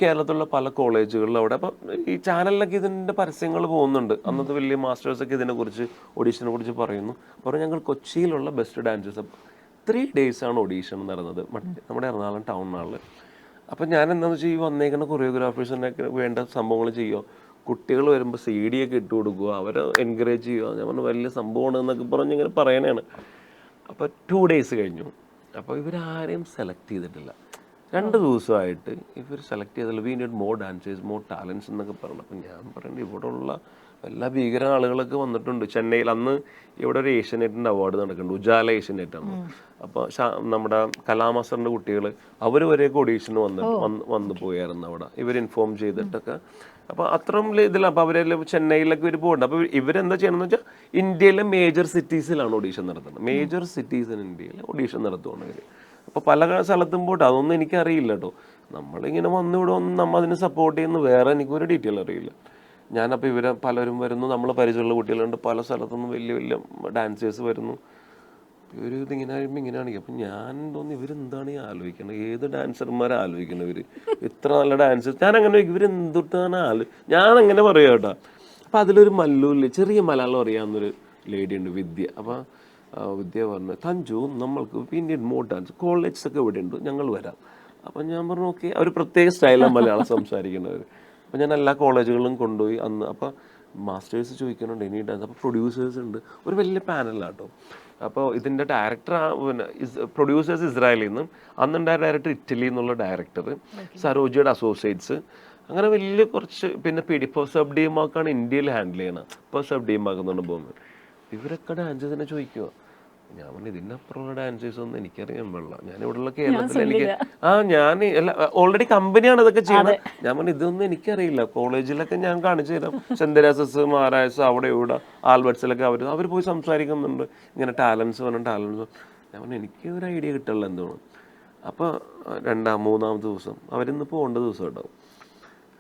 കേരളത്തിലുള്ള പല കോളേജുകളിലും അവിടെ. അപ്പം ഈ ചാനലിലൊക്കെ ഇതിൻ്റെ പരസ്യങ്ങൾ പോകുന്നുണ്ട്. അന്നത്തെ വലിയ മാസ്റ്റേഴ്സൊക്കെ ഇതിനെക്കുറിച്ച്, ഓഡീഷനെ കുറിച്ച് പറയുന്നു. ഞങ്ങൾ കൊച്ചിയിലുള്ള ബെസ്റ്റ് ഡാൻസേഴ്സ്. 3 ഡേയ്സാണ് ഓഡീഷൻ നടന്നത് നമ്മുടെ എറണാകുളം ടൗൺ ഹാളിൽ. അപ്പം ഞാൻ എന്താണെന്ന് വെച്ചാൽ ഈ വന്നേക്കുന്ന കൊറിയോഗ്രാഫേഴ്സിനൊക്കെ വേണ്ട സംഭവങ്ങൾ ചെയ്യുമോ, കുട്ടികൾ വരുമ്പോൾ CD ഒക്കെ ഇട്ട് കൊടുക്കുക, അവരെ എൻകറേജ് ചെയ്യുക. ഞാൻ പറഞ്ഞു വലിയ സംഭവമാണ് എന്നൊക്കെ പറഞ്ഞ് ഇങ്ങനെ പറയാനാണ്. അപ്പോൾ 2 ഡേയ്സ് കഴിഞ്ഞു. അപ്പോൾ ഇവരാരെയും സെലക്ട് ചെയ്തിട്ടില്ല. 2 ദിവസമായിട്ട് ഇവർ സെലക്ട് ചെയ്തില്ല. We need more dancers, more talents എന്നൊക്കെ പറഞ്ഞു. അപ്പം ഞാൻ പറയുന്നത് ഇവിടെ ഉള്ള എല്ലാ ഭീകര ആളുകളൊക്കെ വന്നിട്ടുണ്ട്. ചെന്നൈയിൽ അന്ന് ഇവിടെ ഒരു ഏഷ്യനെറ്റിൻ്റെ അവാർഡ് നടക്കുന്നുണ്ട്, ഉജാല ഏഷ്യനെറ്റാണ്. അപ്പോൾ നമ്മുടെ കലാമാസ്റ്ററിൻ്റെ കുട്ടികൾ അവർ വരെയൊക്കെ ഓഡീഷന് വന്ന് പോയായിരുന്നു അവിടെ, ഇവർ ഇൻഫോം ചെയ്തിട്ടൊക്കെ. അപ്പോൾ അത്രയും ഇതിലാണ്. അപ്പോൾ അവരെല്ലാം ചെന്നൈയിലൊക്കെ ഇവർ പോകുന്നുണ്ട്. അപ്പോൾ ഇവരെന്താ ചെയ്യണമെന്ന് വെച്ചാൽ ഇന്ത്യയിലെ മേജർ സിറ്റീസിലാണ് ഓഡീഷൻ നടത്തുന്നത്. മേജർ സിറ്റീസ് ഇൻ ഇന്ത്യയിൽ ഓഡീഷൻ നടത്തുകയാണ് ഇവർ. അപ്പോൾ പല സ്ഥലത്തും പോയിട്ട് അതൊന്നും എനിക്കറിയില്ല കേട്ടോ. നമ്മളിങ്ങനെ വന്നിവിടെ വന്ന് നമ്മൾ അതിനെ സപ്പോർട്ട് ചെയ്യുന്നു, വേറെ എനിക്കൊരു ഡീറ്റെയിൽ അറിയില്ല. ഞാനപ്പോൾ ഇവരെ പലരും വരുന്നു, നമ്മൾ പരിചയമുള്ള കുട്ടികളുണ്ട്, പല സ്ഥലത്തുനിന്നും വലിയ വലിയ ഡാൻസേഴ്സ് വരുന്നു. ഇവർ ഇതിങ്ങനെ കഴിയുമ്പോൾ ഇങ്ങനെയാണ്. അപ്പം ഞാൻ തോന്നി ഇവരെന്താണ് ഈ ആലോചിക്കുന്നത്, ഏത് ഡാൻസർമാരെ ആലോചിക്കുന്നത് ഇവർ, ഇത്ര നല്ല ഡാൻസേഴ്സ്. ഞാൻ അങ്ങനെ ഇവരെന്തൊട്ടാണ് ഞാൻ അങ്ങനെ പറയാം കേട്ടോ. അപ്പം അതിലൊരു മല്ലൂരിൽ ചെറിയ മലയാളം അറിയാവുന്നൊരു ലേഡി ഉണ്ട്, വിദ്യ. അപ്പോൾ വിദ്യ പറഞ്ഞു, തഞ്ചു നമ്മൾക്ക് പിന്നീട് മോർ ഡാൻസ് കോളേജസ് ഒക്കെ ഇവിടെ ഉണ്ട്, ഞങ്ങൾ വരാം. അപ്പം ഞാൻ പറഞ്ഞു ഓക്കെ. അവർ പ്രത്യേക സ്റ്റൈലാണ് മലയാളം സംസാരിക്കുന്നവർ. അപ്പോൾ ഞാൻ എല്ലാ കോളേജുകളിലും കൊണ്ടുപോയി അന്ന്. അപ്പോൾ മാസ്റ്റേഴ്സ് ചോദിക്കുന്നുണ്ട് ഇനി ഡാൻസ്. അപ്പോൾ പ്രൊഡ്യൂസേഴ്സ് ഉണ്ട്, ഒരു വലിയ പാനലാട്ടോ. അപ്പോൾ ഇതിൻ്റെ ഡയറക്ടർ പിന്നെ പ്രൊഡ്യൂസേഴ്സ് ഇസ്രായേലിൽ നിന്നും, അന്നുണ്ടായ ഡയറക്ടർ ഇറ്റലിയിൽ നിന്നുള്ള ഡയറക്ടർ, സരോജിയുടെ അസോസിയേറ്റ്സ്, അങ്ങനെ വലിയ കുറച്ച്. പിന്നെ ഇപ്പോൾ സബ് ഡീമാക്കാണ് ഇന്ത്യയിൽ ഹാൻഡിൽ ചെയ്യണം. ഇപ്പോൾ സബ് ഡീമാക്കുന്നുണ്ട് പോകുമ്പോൾ ഇവരൊക്കെ ഡാൻസേഴ്സിനെ ചോദിക്കുക. ഞാൻ പറഞ്ഞു ഇതിനപ്പുറമുള്ള ഡാൻസേഴ്സ് ഒന്നും എനിക്കറിയാൻ പാടില്ല, ഞാൻ ഇവിടെയുള്ള കേരളത്തിൽ എനിക്ക് ഞാൻ ഓൾറെഡി കമ്പനിയാണ് ഇതൊക്കെ ചെയ്യണത്. ഞാൻ പറഞ്ഞു ഇതൊന്നും എനിക്കറിയില്ല. കോളേജിലൊക്കെ ഞാൻ കാണിച്ചു തരാം, സെന്റ് തെരേസസ്, മാരായസ്, അവിടെ ഇവിടെ ആൽബർട്സിലൊക്കെ അവർ പോയി സംസാരിക്കുന്നുണ്ട് ഇങ്ങനെ ടാലൻസ് പറഞ്ഞു. ഞാൻ പറഞ്ഞു എനിക്ക് ഒരു ഐഡിയ കിട്ടുള്ള എന്താണ്. അപ്പോൾ മൂന്നാമത്തെ ദിവസം അവരിന്ന് പോകേണ്ട ദിവസം ഉണ്ടാവും.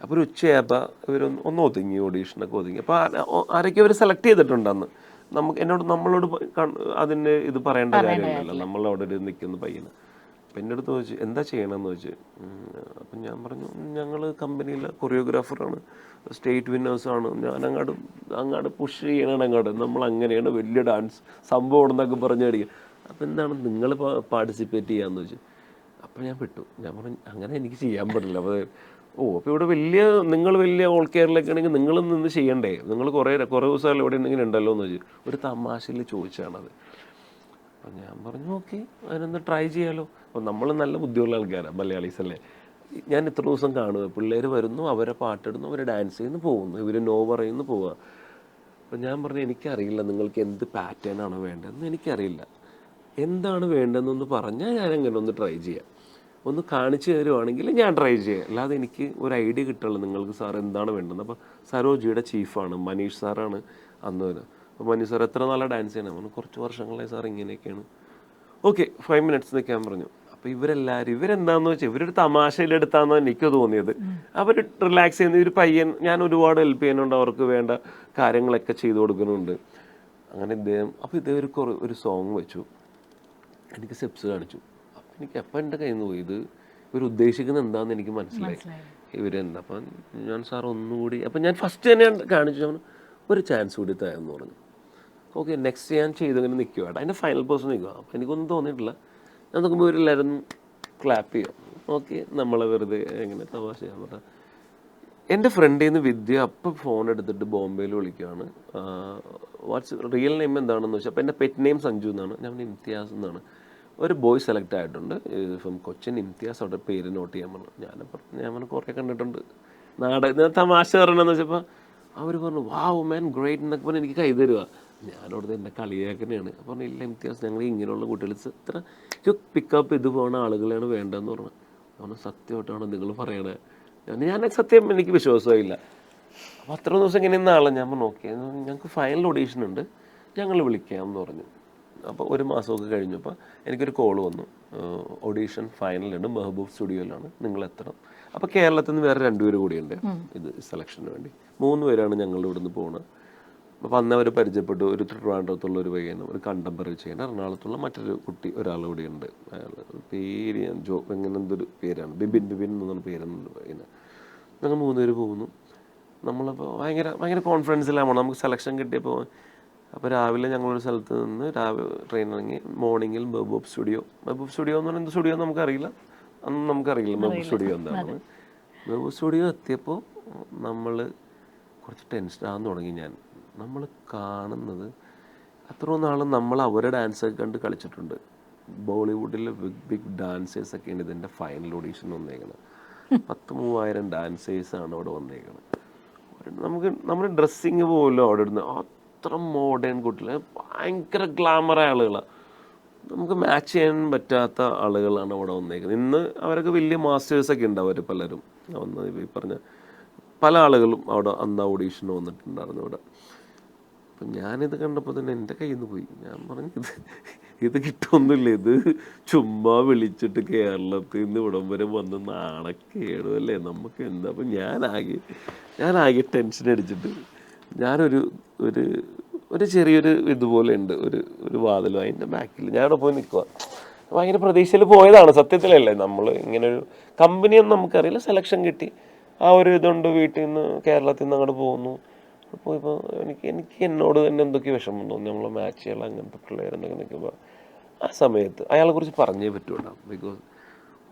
അപ്പോൾ ഒരു ഉച്ചയായപ്പോൾ ഇവരൊന്ന് ഒതുങ്ങി, ഓഡീഷനൊക്കെ ഒതുങ്ങി. അപ്പോൾ ആരൊക്കെ അവർ സെലക്ട് ചെയ്തിട്ടുണ്ട് അന്ന്. നമ്മളോട് അതിൻ്റെ ഇത് പറയേണ്ട കാര്യമില്ലല്ലോ, നമ്മളവിടെ ഒരു നിൽക്കുന്ന പയ്യന്. അപ്പം എൻ്റെ അടുത്ത് ചോദിച്ചു എന്താ ചെയ്യണമെന്ന് ചോദിച്ചു. അപ്പം ഞാൻ പറഞ്ഞു ഞങ്ങൾ കമ്പനിയിലെ കൊറിയോഗ്രാഫറാണ്, സ്റ്റേറ്റ് വിന്നേഴ്സാണ്, ഞാൻ അങ്ങോട്ട് പുഷ് ചെയ്യണം, നമ്മൾ അങ്ങനെയാണ് വലിയ ഡാൻസ് സംഭവം എന്നൊക്കെ പറഞ്ഞു മേടിക്കുക. അപ്പം എന്താണ് നിങ്ങൾ പാർട്ടിസിപ്പേറ്റ് ചെയ്യാമെന്ന് ചോദിച്ചു. അപ്പം ഞാൻ വിട്ടു. ഞാൻ പറഞ്ഞു അങ്ങനെ എനിക്ക് ചെയ്യാൻ പറ്റില്ല. അപ്പോൾ അപ്പോൾ ഇവിടെ നിങ്ങൾ വലിയ ഓൾ കേരളയൊക്കെ ആണെങ്കിൽ നിങ്ങൾ നിന്ന് ചെയ്യണ്ടേ, നിങ്ങൾ കുറേ ദിവസം ഇവിടെ എന്തെങ്കിലും ഉണ്ടല്ലോ എന്ന് ചോദിച്ചു. ഒരു തമാശയിൽ ചോദിച്ചാണത്. അപ്പം ഞാൻ പറഞ്ഞു ഓക്കെ അതിനൊന്ന് ട്രൈ ചെയ്യാമല്ലോ. അപ്പോൾ നമ്മൾ നല്ല ബുദ്ധിയുള്ള ആൾക്കാരാണ്, മലയാളീസ് അല്ലേ. ഞാൻ ഇത്ര ദിവസം കാണുക, പിള്ളേർ വരുന്നു, അവരെ പാട്ടിടുന്നു, അവർ ഡാൻസ് ചെയ്യുന്നു, പോകുന്നു, ഇവർ നോ പറയുന്നു, പോവുക. അപ്പം ഞാൻ പറഞ്ഞു എനിക്കറിയില്ല നിങ്ങൾക്ക് എന്ത് പാറ്റേൺ ആണ് വേണ്ടതെന്ന് എനിക്കറിയില്ല, എന്താണ് വേണ്ടതെന്നൊന്ന് പറഞ്ഞാൽ ഞാൻ അങ്ങനെ ഒന്ന് ട്രൈ ചെയ്യാം, ഒന്ന് കാണിച്ചു തരുവാണെങ്കിൽ ഞാൻ ട്രൈ ചെയ്യാം, അല്ലാതെ എനിക്ക് ഒരു ഐഡിയ കിട്ടുള്ളൂ നിങ്ങൾക്ക് സാർ എന്താണ് വേണ്ടത്. അപ്പോൾ സരോജിയുടെ ചീഫാണ് മനീഷ് സാറാണ് അന്ന് വരും. അപ്പോൾ മനീഷ് സാർ എത്ര നാളെ ഡാൻസ് ചെയ്യണം, പറഞ്ഞു കുറച്ച് വർഷങ്ങളായി സാർ ഇങ്ങനെയൊക്കെയാണ്. ഓക്കെ 5 minutes നിൽക്കാൻ പറഞ്ഞു. അപ്പോൾ ഇവരെന്താണെന്ന് വെച്ചാൽ ഇവരൊരു തമാശയിലെടുത്താണെന്ന് എനിക്ക് തോന്നിയത്. അവർ റിലാക്സ് ചെയ്യുന്ന ഒരു പയ്യൻ, ഞാൻ ഒരുപാട് ഹെൽപ്പ് ചെയ്യുന്നുണ്ട്, അവർക്ക് വേണ്ട കാര്യങ്ങളൊക്കെ ചെയ്തു കൊടുക്കുന്നുണ്ട്. അങ്ങനെ ഇദ്ദേഹം ഒരു സോങ് വെച്ചു, എനിക്ക് സ്റ്റെപ്സ് കാണിച്ചു. എനിക്ക് അപ്പം എൻ്റെ കയ്യിൽ നിന്ന് പോയി, ഇത് ഇവർ ഉദ്ദേശിക്കുന്നത് എന്താണെന്ന് എനിക്ക് മനസ്സിലായി. ഇവരെന്താ അപ്പം ഞാൻ സാർ ഒന്നുകൂടി, അപ്പം ഞാൻ ഫസ്റ്റ് തന്നെ കാണിച്ചു, ഒരു ചാൻസ് കൂടി തരാമെന്ന് പറഞ്ഞു. ഓക്കെ നെക്സ്റ്റ് ഞാൻ ചെയ്തങ്ങനെ നിൽക്കുക, അതിൻ്റെ ഫൈനൽ പേഴ്സൺ നിൽക്കുക. അപ്പം എനിക്കൊന്നും തോന്നിയിട്ടില്ല. ഞാൻ നോക്കുമ്പോൾ ഇവരെല്ലാവരും ക്ലാപ്പ് ചെയ്യാം. ഓക്കെ നമ്മളെ വെറുതെ എങ്ങനെ തമാശ ചെയ്യാൻ പറഞ്ഞാൽ. എൻ്റെ ഫ്രണ്ടിൽ നിന്ന് വിദ്യ അപ്പം ഫോൺ എടുത്തിട്ട് ബോംബെയിൽ വിളിക്കുകയാണ്. വാട്ട്സ് റിയൽ നെയിം എന്താണെന്ന് വെച്ചാൽ, അപ്പോൾ എൻ്റെ പെറ്റ് നെയിം സഞ്ജു എന്നാണ്, ഞാൻ ഇംതിയാസ് എന്നാണ്. ഒരു ബോയ് സെലക്ട് ആയിട്ടുണ്ട് ഫ്രം കൊച്ചിൻ, ഇംതിയാസ്, അവിടെ പേര് നോട്ട് ചെയ്യാൻ പറഞ്ഞു. ഞാൻ കുറേ കണ്ടിട്ടുണ്ട് ഞാൻ തമാശ പറയണമെന്ന് വെച്ചപ്പോൾ അവർ പറഞ്ഞു വാവ് മാൻ ഗ്രേറ്റ് എന്നൊക്കെ പറഞ്ഞ് എനിക്ക് കൈ തരുക. ഞാനവിടുത്തെ എൻ്റെ കളിയാക്കനെയാണ്. അപ്പോൾ ഇല്ല ഇംതിയാസ്, ഞങ്ങൾ ഇങ്ങനെയുള്ള കുട്ടികൾ ഇത്ര പിക്കപ്പ് ഇത് പോകുന്ന ആളുകളെയാണ് വേണ്ടതെന്ന് പറഞ്ഞു. പറഞ്ഞു സത്യമായിട്ടാണ് നിങ്ങൾ പറയണേ. ഞാൻ സത്യം എനിക്ക് വിശ്വാസമായില്ല. അപ്പോൾ അത്ര ദിവസം ഇങ്ങനെ നാളെ ഞാൻ പറഞ്ഞു ഓക്കെ ഞങ്ങൾക്ക് ഫൈനൽ ഓഡീഷൻ ഉണ്ട്, ഞങ്ങൾ വിളിക്കാമെന്ന് പറഞ്ഞു. അപ്പോൾ 1 മാസമൊക്കെ കഴിഞ്ഞപ്പോൾ എനിക്കൊരു കോൾ വന്നു, ഓഡീഷൻ ഫൈനലുണ്ട്, മെഹബൂബ് സ്റ്റുഡിയോയിലാണ്, നിങ്ങൾ എത്തണം. അപ്പോൾ കേരളത്തിൽ നിന്ന് വേറെ 2 പേര് കൂടിയുണ്ട് ഇത് സെലക്ഷന് വേണ്ടി. 3 പേരാണ് ഞങ്ങളുടെ ഇവിടുന്ന് പോകുന്നത്. അപ്പോൾ അന്ന് അവർ പരിചയപ്പെട്ടു, ഒരു ട്രിവാൻഡ്രത്തുള്ള ഒരു പയ്യനും, ഒരു കണ്ടംപററി ചെയ്യുന്ന എറണാകുളത്തുള്ള മറ്റൊരു കുട്ടി, ഒരാൾ കൂടിയുണ്ട്. അയാൾ പേര് ഞാൻ എങ്ങനെ എന്തൊരു പേരാണ്, ബിബിൻ എന്ന് പറഞ്ഞ പേരെന്നുണ്ട് പയ്യന്. ഞങ്ങൾ 3 പേര് പോകുന്നു. നമ്മളപ്പോൾ ഭയങ്കര കോൺഫിഡൻസിലാണ് നമുക്ക് സെലക്ഷൻ കിട്ടിയപ്പോൾ. അപ്പോൾ രാവിലെ ഞങ്ങളൊരു സ്ഥലത്ത് നിന്ന് ട്രെയിൻ ഇറങ്ങി, മോർണിംഗിൽ മെഹബൂബ് സ്റ്റുഡിയോ എന്ന് പറഞ്ഞാൽ എന്ത് സ്റ്റുഡിയോ നമുക്കറിയില്ല, അന്ന് നമുക്കറിയില്ല മെഹബൂബ് സ്റ്റുഡിയോ എന്താണെന്ന്. മെഹബൂബ് സ്റ്റുഡിയോ എത്തിയപ്പോൾ നമ്മൾ കുറച്ച് ടെൻഷനാകാൻ തുടങ്ങി. നമ്മൾ കാണുന്നത് അത്രയും നാളും നമ്മൾ അവരെ ഡാൻസൊക്കെ കണ്ട് കളിച്ചിട്ടുണ്ട്. ബോളിവുഡിലെ ബിഗ് ഡാൻസേഴ്സൊക്കെയാണ് ഇതിൻ്റെ ഫൈനൽ ഓഡീഷൻ വന്നേക്കുന്നത്. 10,000-3000 ഡാൻസേഴ്സാണ് അവിടെ വന്നേക്കുന്നത്. നമ്മുടെ ഡ്രസ്സിങ് പോലും അവിടെ ഇടുന്ന അത്ര മോഡേൺ കുട്ടികൾ, ഭയങ്കര ഗ്ലാമറായ ആളുകളാണ്, നമുക്ക് മാച്ച് ചെയ്യാൻ പറ്റാത്ത ആളുകളാണ് അവിടെ വന്നേക്കുന്നത്. ഇന്ന് അവരൊക്കെ വലിയ മാസ്റ്റേഴ്സൊക്കെ ഉണ്ട്, അവർ പലരും വന്ന് ഈ പറഞ്ഞ പല ആളുകളും അവിടെ അന്ന് ഓഡീഷന് വന്നിട്ടുണ്ടായിരുന്നു ഇവിടെ. അപ്പം ഞാനിത് കണ്ടപ്പോൾ തന്നെ എൻ്റെ കയ്യിൽ നിന്ന് പോയി. ഞാൻ പറഞ്ഞു ഇത് കിട്ടുമൊന്നുമില്ല, ഇത് ചുമ്മാ വിളിച്ചിട്ട് കേരളത്തിൽ നിന്ന് ഇവിടം വരെ വന്ന് നാണക്കേടുമല്ലേ നമുക്ക് എന്താ. അപ്പം ഞാനാകെ ടെൻഷൻ അടിച്ചിട്ട് ഒരു ചെറിയൊരു ഇതുപോലെ ഉണ്ട്, ഒരു വാതിലും, അതിൻ്റെ ബാക്കിൽ ഞാനവിടെ പോയി നിൽക്കുക. ഭയങ്കര പ്രതീക്ഷയിൽ പോയതാണ് സത്യത്തിലല്ലേ. നമ്മൾ ഇങ്ങനൊരു കമ്പനിയൊന്നും നമുക്കറിയില്ല, സെലക്ഷൻ കിട്ടി, ആ ഒരു ഇതുണ്ട്, വീട്ടിൽ നിന്ന് കേരളത്തിൽ നിന്ന് അങ്ങോട്ട് പോകുന്നു. അപ്പോൾ ഇപ്പോൾ എനിക്ക് എന്നോട് തന്നെ എന്തൊക്കെ വിഷമം തോന്നി, നമ്മൾ മാച്ച് ചെയ്യാൻ അങ്ങനത്തെ പിള്ളേരുണ്ടെങ്കിൽ നിൽക്കുമ്പോൾ ആ സമയത്ത് അയാളെക്കുറിച്ച് പറഞ്ഞേ പറ്റുള്ളൂ. ബിക്കോസ്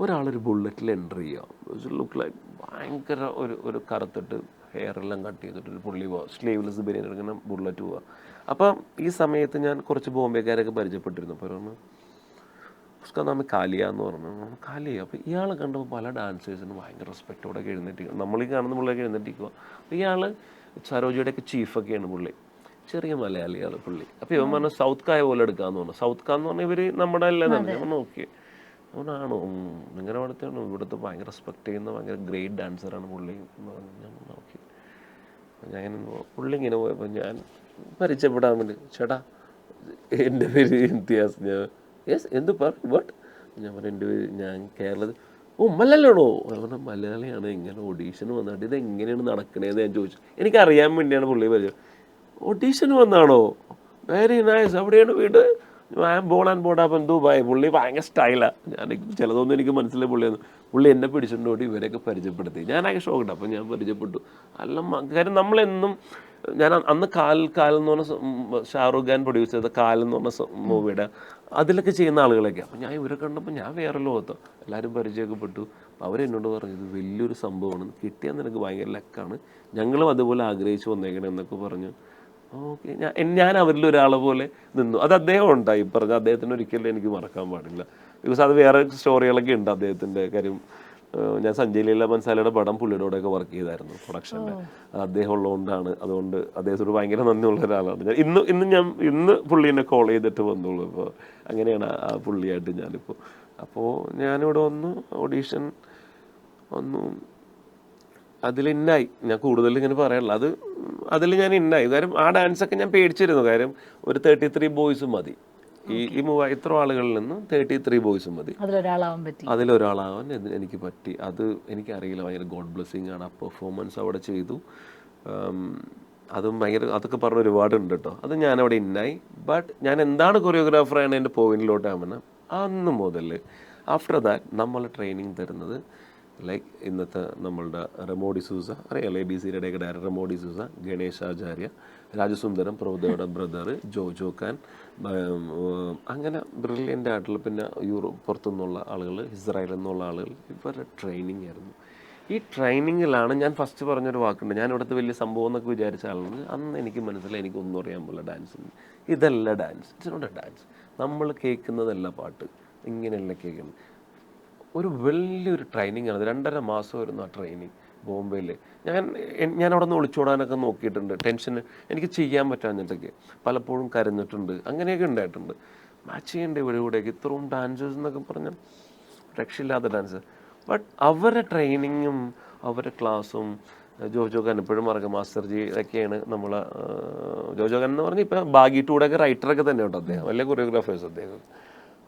ഒരാളൊരു ബുള്ളറ്റിൽ എൻ്റർ ചെയ്യുക, ലുക്ക് ലൈക്ക് ഭയങ്കര ഒരു കറുത്തിട്ട് ഹെയർ എല്ലാം കട്ട് ചെയ്തിട്ട് പുള്ളി പോവാം, സ്ലീവ്ലെസ് ബനിയൻ ഇങ്ങനെ ബുള്ളറ്റ് പോവാം. അപ്പം ഈ സമയത്ത് ഞാൻ കുറച്ച് ബോംബെക്കാരൊക്കെ പരിചയപ്പെട്ടിരുന്നു. അപ്പോൾ പറഞ്ഞു ഉസ്കാ നാമ് കാലിയ എന്ന് പറഞ്ഞു. കാലിയ. അപ്പോൾ ഇയാളെ കണ്ടപ്പോൾ പല ഡാൻസേഴ്സിനും ഭയങ്കര റെസ്പെക്റ്റോടെ എഴുന്നേറ്റിക്കുക, നമ്മളീ കാണുന്ന പുള്ളിയൊക്കെ എഴുന്നേറ്റിക്കുക. അപ്പോൾ ഇയാൾ സരോജയുടെയൊക്കെ ചീഫൊക്കെയാണ് പുള്ളി, ചെറിയ മലയാളിയാണ് പുള്ളി. അപ്പോൾ ഇവൻ പറഞ്ഞു സൗത്ത് കായ പോലെ എടുക്കാമെന്ന് പറഞ്ഞു. സൗത്ത് കാ എന്ന് പറഞ്ഞാൽ ഇവർ നമ്മുടെ അല്ലേ തന്നെ. ഞാൻ നോക്കി അവനാണോ നിങ്ങളുടെ അവിടുത്തെയാണ്, ഇവിടുത്തെ ഭയങ്കര റെസ്പെക്ട് ചെയ്യുന്ന ഭയങ്കര ഗ്രേറ്റ് ഡാൻസറാണ് പുള്ളി എന്ന് പറഞ്ഞു. ഞാൻ നോക്കി. ഞാൻ പുള്ളി ഇങ്ങനെ പോയപ്പോൾ ഞാൻ പരിചയപ്പെടാൻ വേണ്ടി, ചേട്ടാ എൻ്റെ പേര് ഇംതിയാസ്. ഞാൻ യെസ് എന്ത് വാട്ട്? ഞാൻ പറഞ്ഞു എൻ്റെ പേര്, ഞാൻ കേരളത്തിൽ. ഓ മലയാളിയാണോ? അവരുടെ മലയാളിയാണ്. ഇങ്ങനെ ഓഡീഷന് വന്നിട്ട് ഇത് എങ്ങനെയാണ് നടക്കണേന്ന് ഞാൻ ചോദിച്ചു. എനിക്കറിയാൻ വേണ്ടിയാണ് പുള്ളി പരിചയം. ഓഡീഷന് വന്നാണോ? Very nice. എവിടെയാണ് വീട്? I am born and brought up in Dubai. പുള്ളി ഭയങ്കര സ്റ്റൈലാണ്. ഞാൻ ചിലതൊന്നും എനിക്ക് മനസ്സിലായി പുള്ളിയെന്ന്. പുള്ളി എന്നെ പിടിച്ചിട്ടുണ്ടോട്ട് ഇവരെയൊക്കെ പരിചയപ്പെടുത്തി. ഞാനൊക്കെ ഷോക്കിട്ടു. അപ്പം ഞാൻ പരിചയപ്പെട്ടു. അല്ല കാര്യം നമ്മളെന്നും ഞാൻ അന്ന് കാൽ എന്ന് പറഞ്ഞ ഷാറൂഖ് ഖാൻ പ്രൊഡ്യൂസ് ചെയ്ത കാൽ എന്ന് പറഞ്ഞ മൂവിയുടെ അതിലൊക്കെ ചെയ്യുന്ന ആളുകളൊക്കെ. അപ്പം ഞാൻ ഇവരെ കണ്ടപ്പോൾ ഞാൻ വേറെ ലോകത്തോ എല്ലാവരും പരിചയമൊക്കെപ്പെട്ടു. അപ്പോൾ അവരെന്നോട് പറഞ്ഞു ഇത് വലിയൊരു സംഭവമാണ്, കിട്ടിയാൽ നിനക്ക് ഭയങ്കര ലക്കാണ്, ഞങ്ങളും അതുപോലെ ആഗ്രഹിച്ചു വന്നേക്കണം എന്നൊക്കെ പറഞ്ഞു. ഓക്കെ, ഞാൻ അവരിൽ ഒരാളെ പോലെ നിന്നു. അത് അദ്ദേഹം ഉണ്ടായി പറഞ്ഞു. അദ്ദേഹത്തിന് ഒരിക്കലും എനിക്ക് മറക്കാൻ പാടില്ല. ബിക്കോസ് അത് വേറെ സ്റ്റോറികളൊക്കെ ഉണ്ട് അദ്ദേഹത്തിൻ്റെ കാര്യം. ഞാൻ സഞ്ജയ് ലീല ബൻസാലിയുടെ പടം പുള്ളിയുടെ കൂടെയൊക്കെ വർക്ക് ചെയ്തായിരുന്നു പ്രൊഡക്ഷനിൽ. അദ്ദേഹം ഉള്ളതുകൊണ്ടാണ്, അതുകൊണ്ട് അദ്ദേഹത്തോട് ഭയങ്കര നന്ദിയുള്ള ഒരാളാണ് ഞാൻ. ഇന്ന് പുള്ളീനെ കോൾ ചെയ്തിട്ട് വന്നുള്ളൂ. അപ്പോൾ അങ്ങനെയാണ് ആ പുള്ളിയായിട്ട് ഞാനിപ്പോൾ. അപ്പോൾ ഞാനിവിടെ വന്നു, ഓഡീഷൻ വന്നു, അതിൽ ഇന്നായി. ഞാൻ കൂടുതൽ ഇങ്ങനെ പറയാനുള്ള അത് അതിൽ ഞാൻ ഇന്നായി. കാര്യം ആ ഡാൻസൊക്കെ ഞാൻ പേടിച്ചിരുന്നു. കാര്യം ഒരു 33 ബോയ്സ് മതി ഈ ഇത്ര ആളുകളിൽ നിന്ന് 33 ബോയ്സ് മതി. അതിലൊരാളാവാൻ എനിക്ക് പറ്റി. അത് എനിക്കറിയില്ല, ഭയങ്കര ഗോഡ് ബ്ലെസ്സിങ് ആണ്. ആ പെർഫോമൻസ് അവിടെ ചെയ്തു. അതും ഭയങ്കര അതൊക്കെ പറഞ്ഞ ഒരുപാടുണ്ട് കേട്ടോ. അത് ഞാനവിടെ ഇന്നായി. ബട്ട് ഞാൻ എന്താണ് കൊറിയോഗ്രാഫറാണ് എൻ്റെ പോയിന്റിലോട്ട് ആവുന്നത്. അന്ന് മുതൽ ആഫ്റ്റർ ദാറ്റ് നമ്മൾ ട്രെയിനിങ് തരുന്നത് ലൈക്ക് ഇന്നത്തെ നമ്മളുടെ റെമോ ഡിസൂസ അറിയാലോ, ABCയുടെ ഡയറക്ടർ റെമോ ഡിസൂസ, ഗണേഷ് ആചാര്യ, രാജസുന്ദരം, പ്രഭുദേവയുടെ ബ്രദർ ജോജോ ഖാൻ, അങ്ങനെ ബ്രില്യൻ്റ് ആയിട്ടുള്ള, പിന്നെ പുറത്തുനിന്നുള്ള ആളുകൾ, ഇസ്രായേലിൽ നിന്നുള്ള ആളുകൾ, ഇവരുടെ ട്രെയിനിങ് ആയിരുന്നു. ഈ ട്രെയിനിങ്ങിലാണ് ഞാൻ ഫസ്റ്റ് പറഞ്ഞൊരു വാക്കുണ്ട്, ഞാൻ ഇവിടുത്തെ വലിയ സംഭവം എന്നൊക്കെ വിചാരിച്ച ആളാണ്. അന്ന് എനിക്ക് മനസ്സിലായി എനിക്കൊന്നും അറിയാൻ പോലെ ഡാൻസ് ഇതല്ല dance, it's not a dance. നമ്മൾ കേൾക്കുന്നതല്ല പാട്ട്, ഇങ്ങനെയല്ല കേൾക്കുന്നത്. ഒരു വലിയൊരു ട്രെയിനിങ് ആണ്. 2.5 മാസമായിരുന്നു ആ ട്രെയിനിങ് ബോംബെയിൽ. ഞാൻ അവിടെ നിന്ന് ഒളിച്ചോടാനൊക്കെ നോക്കിയിട്ടുണ്ട്. ടെൻഷന് എനിക്ക് ചെയ്യാൻ പറ്റാഞ്ഞിട്ടൊക്കെ പലപ്പോഴും കരഞ്ഞിട്ടുണ്ട്, അങ്ങനെയൊക്കെ ഉണ്ടായിട്ടുണ്ട്. മാച്ച് ചെയ്യേണ്ട ഇവിടെയൊക്കെ ഇത്രയും ഡാൻസേഴ്സ് എന്നൊക്കെ പറഞ്ഞാൽ രക്ഷയില്ലാത്ത ഡാൻസ്. ബട്ട് അവരുടെ ട്രെയിനിങ്ങും അവരുടെ ക്ലാസ്സും, ജോജോ ഖാൻ ഇപ്പോഴും മറക്കാം, മാസ്റ്റർ ജി ഒക്കെയാണ് നമ്മൾ. ജോജോ ഖാൻ എന്ന് പറഞ്ഞാൽ ഇപ്പം ബാഗി ടൂടെയൊക്കെ റൈറ്ററൊക്കെ തന്നെ ഉണ്ട് അദ്ദേഹം, വലിയ കൊറിയോഗ്രാഫേഴ്സ് അദ്ദേഹം.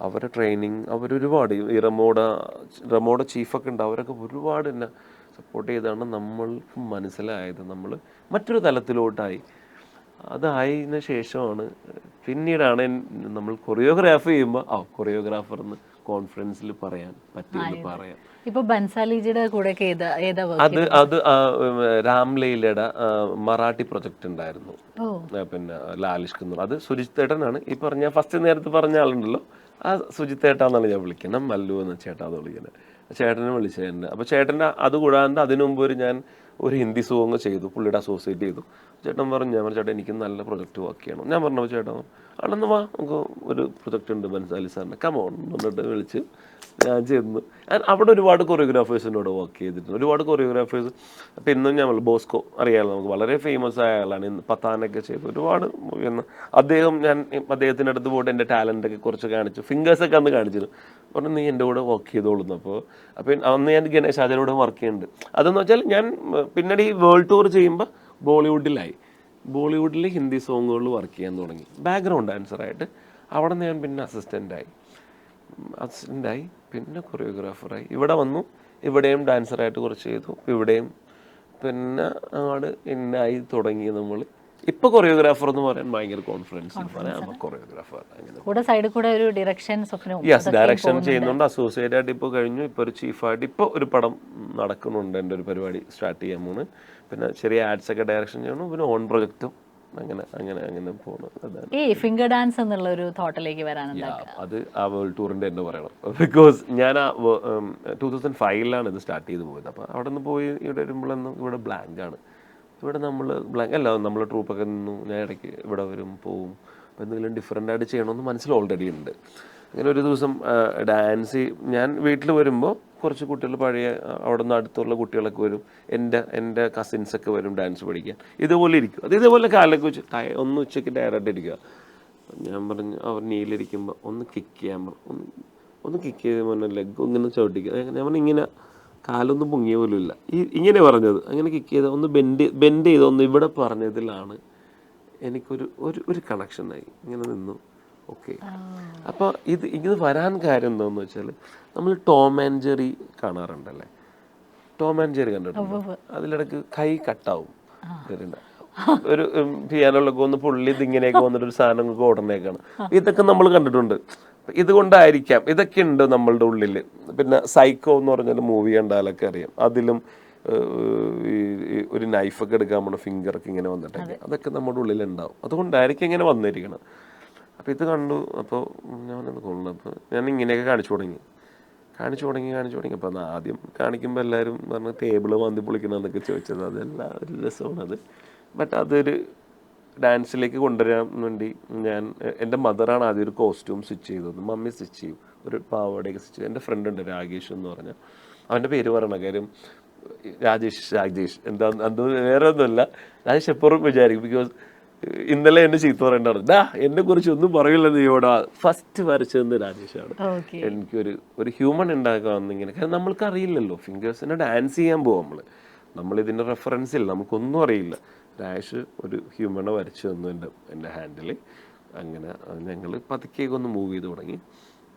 അവരുടെ ട്രെയിനിങ് അവരൊരുപാട്, ഈ റെമോയുടെ ചീഫൊക്കെ ഉണ്ട്, അവരൊക്കെ ഒരുപാട് എന്നെ സപ്പോർട്ട് ചെയ്താണ് നമ്മൾക്ക് മനസ്സിലായത് നമ്മൾ മറ്റൊരു തലത്തിലോട്ടായി. അതായതിനു ശേഷമാണ് പിന്നീടാണ് നമ്മൾ കൊറിയോഗ്രാഫ് ചെയ്യുമ്പോൾ കൊറിയോഗ്രാഫർ എന്ന് കോൺഫറൻസിൽ പറയാൻ പറ്റിയെന്ന് പറയാം. ഇപ്പൊ ബൻസാലിജിയുടെ കൂടെ അത് രാംലീലയുടെ മറാഠി പ്രൊജക്ട് ഉണ്ടായിരുന്നു. പിന്നെ ലാലിഷ്ക് എന്നുള്ള, അത് സുജിത് ഏട്ടനാണ്. ഈ പറഞ്ഞ ഫസ്റ്റ് നേരത്തെ പറഞ്ഞ ആളുണ്ടല്ലോ, ആ സുജിത് ഏട്ടാന്നാണ് ഞാൻ വിളിക്കുന്നത്, മല്ലു എന്ന ചേട്ടാന്ന് വിളിക്കുന്നത്. ചേട്ടനെ വിളിച്ചതന്നെ. അപ്പോൾ ചേട്ടൻ്റെ അത് കൂടാണ്ട് അതിനു മുമ്പ് ഞാൻ ഒരു ഹിന്ദി സോങ് ചെയ്തു, പുള്ളിയുടെ അസോസിയേറ്റ് ചെയ്തു. ചേട്ടൻ പറഞ്ഞു, ഞാൻ പറഞ്ഞു ചേട്ടാ എനിക്ക് നല്ല പ്രൊജക്റ്റ് വർക്ക് ചെയ്യണം. ഞാൻ പറഞ്ഞു ചേട്ടാ അവിടെന്ന് വാ, നമുക്ക് ഒരു പ്രൊജക്റ്റ് ഉണ്ട് ബൻസാലി സാറിന്, കമോൺ എന്നിട്ട് വിളിച്ച് ഞാൻ ചെന്നു. അവിടെ ഒരുപാട് കൊറിയോഗ്രാഫേഴ്സിനോട് വർക്ക് ചെയ്തിട്ടുണ്ട്, ഒരുപാട് കൊറിയോഗ്രാഫേഴ്സ്. അപ്പോൾ ഇന്നും ഞാൻ ബോസ്കോ അറിയാമല്ലോ, നമുക്ക് വളരെ ഫേമസ് ആയ ആളാണ്, പത്താനൊക്കെ ചെയ്തു ഒരുപാട്. അദ്ദേഹം ഞാൻ അദ്ദേഹത്തിൻ്റെ അടുത്ത് പോയിട്ട് എൻ്റെ ടാലൻ്റൊക്കെ കുറച്ച് കാണിച്ചു, ഫിംഗേഴ്സൊക്കെ അന്ന് കാണിച്ചിരുന്നു. പറഞ്ഞു നീ എൻ്റെ കൂടെ വർക്ക് ചെയ്തോളുന്നു. അപ്പോൾ അന്ന് ഞാൻ ഗണേഷ് ആചാര്യയോട് വർക്ക് ചെയ്യുന്നുണ്ട്. അതെന്ന് വെച്ചാൽ ഞാൻ പിന്നീട് ഈ വേൾഡ് ടൂർ ചെയ്യുമ്പോൾ ബോളിവുഡിൽ ഹിന്ദി സോങ്ങുകളിൽ വർക്ക് ചെയ്യാൻ തുടങ്ങി, ബാക്ക്ഗ്രൗണ്ട് ഡാൻസറായിട്ട്. അവിടെ നിന്ന് ഞാൻ പിന്നെ അസിസ്റ്റൻ്റായി, പിന്നെ കൊറിയോഗ്രാഫറായി. ഇവിടെ വന്നു, ഇവിടെയും ഡാൻസറായിട്ട് കുറച്ച് ചെയ്തു, ഇവിടെയും പിന്നെ അങ്ങോട്ട് ഇന്നായി തുടങ്ങി. നമ്മൾ ഇപ്പൊ കൊറിയോഗ്രാഫർ എന്ന് പറയാൻ ഭയങ്കര കോൺഫിഡൻസ് കൊറിയോഗ്രാഫർ. ഡയറക്ഷൻ ചെയ്യുന്നുണ്ട്, അസോസിയേറ്റ് ആയിട്ട് ഇപ്പോൾ കഴിഞ്ഞു, ഇപ്പോൾ ഒരു ചീഫായിട്ട് ഇപ്പോൾ ഒരു പടം നടക്കുന്നുണ്ട്, എൻ്റെ ഒരു പരിപാടി സ്റ്റാർട്ട് ചെയ്യാൻ പോകുന്നു. പിന്നെ ചെറിയ ആഡ്സ് ഒക്കെ ഡയറക്ഷൻ ചെയ്യണം, പിന്നെ ഓൺ പ്രൊജക്റ്റും അങ്ങനെ പോകുന്നത്. ഈ ഫിംഗർ ഡാൻസ് എന്നുള്ള ഒരു തോട്ടിലേക്ക് അത് ആ വേൾഡ് ടൂറിന്റെ തന്നെ പറയണം. ബിക്കോസ് ഞാൻ 2005 ഇത് സ്റ്റാർട്ട് ചെയ്ത് പോയത്. അപ്പോൾ അവിടെ നിന്ന് പോയി ഇവിടെ വരുമ്പോഴൊന്നും ഇവിടെ ബ്ലാങ്ക് ആണ്. ഇവിടെ നമ്മൾ ബ്ലാങ്ക് അല്ല, നമ്മൾ ട്രൂപ്പൊക്കെ നിന്നു, ഞാൻ ഇടയ്ക്ക് ഇവിടെ വരും പോവും, അപ്പോൾ എന്തെങ്കിലും ഡിഫറെൻ്റ് ആയിട്ട് ചെയ്യണമെന്ന് മനസ്സിൽ ഓൾറെഡി ഉണ്ട്. അങ്ങനെ ഒരു ദിവസം ഡാൻസ് ഞാൻ വീട്ടിൽ വരുമ്പോൾ കുറച്ച് കുട്ടികൾ പഴയ അവിടെ നിന്ന് അടുത്തുള്ള കുട്ടികളൊക്കെ വരും, എൻ്റെ കസിൻസൊക്കെ വരും ഡാൻസ് പഠിക്കാൻ. ഇതുപോലെ ഇരിക്കും, അത് ഇതേപോലെ കാലൊക്കെ വെച്ച് ഒന്ന് ഉച്ചയ്ക്ക് ടയറായിട്ട് ഇരിക്കുക. ഞാൻ പറഞ്ഞു അവർ നീലിരിക്കുമ്പോൾ ഒന്ന് കിക്ക് ചെയ്യാൻ പറഞ്ഞു, ഒന്ന് കിക്ക് ചെയ്ത് പറഞ്ഞ ലെഗ് ഇങ്ങനെ ചവിട്ടിക്കുക. ഞാൻ പറഞ്ഞു ഇങ്ങനെ കാലൊന്നും പൊങ്ങിയ പോലും ഇല്ല, ഇങ്ങനെ പറഞ്ഞത്. അങ്ങനെ കിക്ക് ചെയ്ത് ഒന്ന് ബെൻഡ് ചെയ്ത് ഒന്ന് ഇവിടെ പറഞ്ഞതിലാണ് എനിക്കൊരു ഒരു കണക്ഷനായി. ഇങ്ങനെ നിന്നു. ഓക്കെ, അപ്പോൾ ഇത് വരാൻ കാര്യം എന്താണെന്ന് വെച്ചാൽ, നമ്മൾ ടോം ആൻഡ് ജെറി കാണാറുണ്ടല്ലേ, ടോം ആൻഡ് ജെറി കണ്ടിട്ടുണ്ട്. അതിലിടക്ക് കൈ കട്ടാവും, ഒരു പിയാനോളൊക്കെ ഒന്ന് പുള്ളി ഇതിങ്ങനെയൊക്കെ വന്നിട്ട് ഒരു സാധനങ്ങൾക്ക് ഓടണേക്കാണ്. ഇതൊക്കെ നമ്മൾ കണ്ടിട്ടുണ്ട്. ഇതുകൊണ്ടായിരിക്കാം ഇതൊക്കെ ഉണ്ട് നമ്മളുടെ ഉള്ളിൽ. പിന്നെ സൈക്കോ എന്ന് പറഞ്ഞൊരു മൂവി കണ്ടാലൊക്കെ അറിയാം, അതിലും ഒരു നൈഫൊക്കെ എടുക്കാൻ നമ്മുടെ ഫിംഗറൊക്കെ ഇങ്ങനെ വന്നിട്ടൊക്കെ അതൊക്കെ നമ്മുടെ ഉള്ളിലുണ്ടാവും. അതുകൊണ്ടായിരിക്കും ഇങ്ങനെ വന്നിരിക്കണം. അപ്പോൾ ഇത് കണ്ടു. അപ്പോൾ ഞാനത് കൊള്ളു. അപ്പോൾ ഞാൻ ഇങ്ങനെയൊക്കെ കാണിച്ചു തുടങ്ങി. അപ്പോൾ ആദ്യം കാണിക്കുമ്പോൾ എല്ലാവരും പറഞ്ഞ് ടേബിള് മാന്തി പൊളിക്കണമെന്നൊക്കെ ചോദിച്ചത്. അതെല്ലാം ഒരു രസമാണത്. ബട്ട് അതൊരു ഡാൻസിലേക്ക് കൊണ്ടുവരാൻ വേണ്ടി എൻ്റെ മദറാണ് ആദ്യം ഒരു കോസ്റ്റ്യൂം സ്റ്റിച്ച് ചെയ്തത്. മമ്മി സ്റ്റിച്ച് ചെയ്യും, ഒരു പാവാടയൊക്കെ സ്റ്റിച്ച് ചെയ്യും. എൻ്റെ ഫ്രണ്ട് ഉണ്ട് രാകേഷ് എന്ന് പറഞ്ഞാൽ, അവൻ്റെ പേര് പറയണ കാര്യം രാജേഷ് എന്താ അത് വേറെ ഒന്നുമല്ല, രാജേഷ് എപ്പോഴും വിചാരിക്കും. ബിക്കോസ് ഇന്നലെ എന്നെ ചീത്ത പറയേണ്ടത് എന്നെ കുറിച്ച് ഒന്നും പറയില്ല നീയോടാ, ഫസ്റ്റ് വരച്ചതെന്ന് രാജേഷാണ്. എനിക്കൊരു ഹ്യൂമൻ ഉണ്ടാക്കാമെന്നിങ്ങനെ, കാരണം നമ്മൾക്ക് അറിയില്ലല്ലോ, ഫിംഗേഴ്സിനെ ഡാൻസ് ചെയ്യാൻ പോവാം നമ്മളിതിൻ്റെ റെഫറൻസ് ഇല്ല, നമുക്കൊന്നും അറിയില്ല. രാജേഷ് ഒരു ഹ്യൂമനെ വരച്ചു തന്നു എൻ്റെ ഹാൻഡിൽ. അങ്ങനെ ഞങ്ങൾ പതുക്കെയൊക്കെ ഒന്ന് മൂവ് ചെയ്ത് തുടങ്ങി.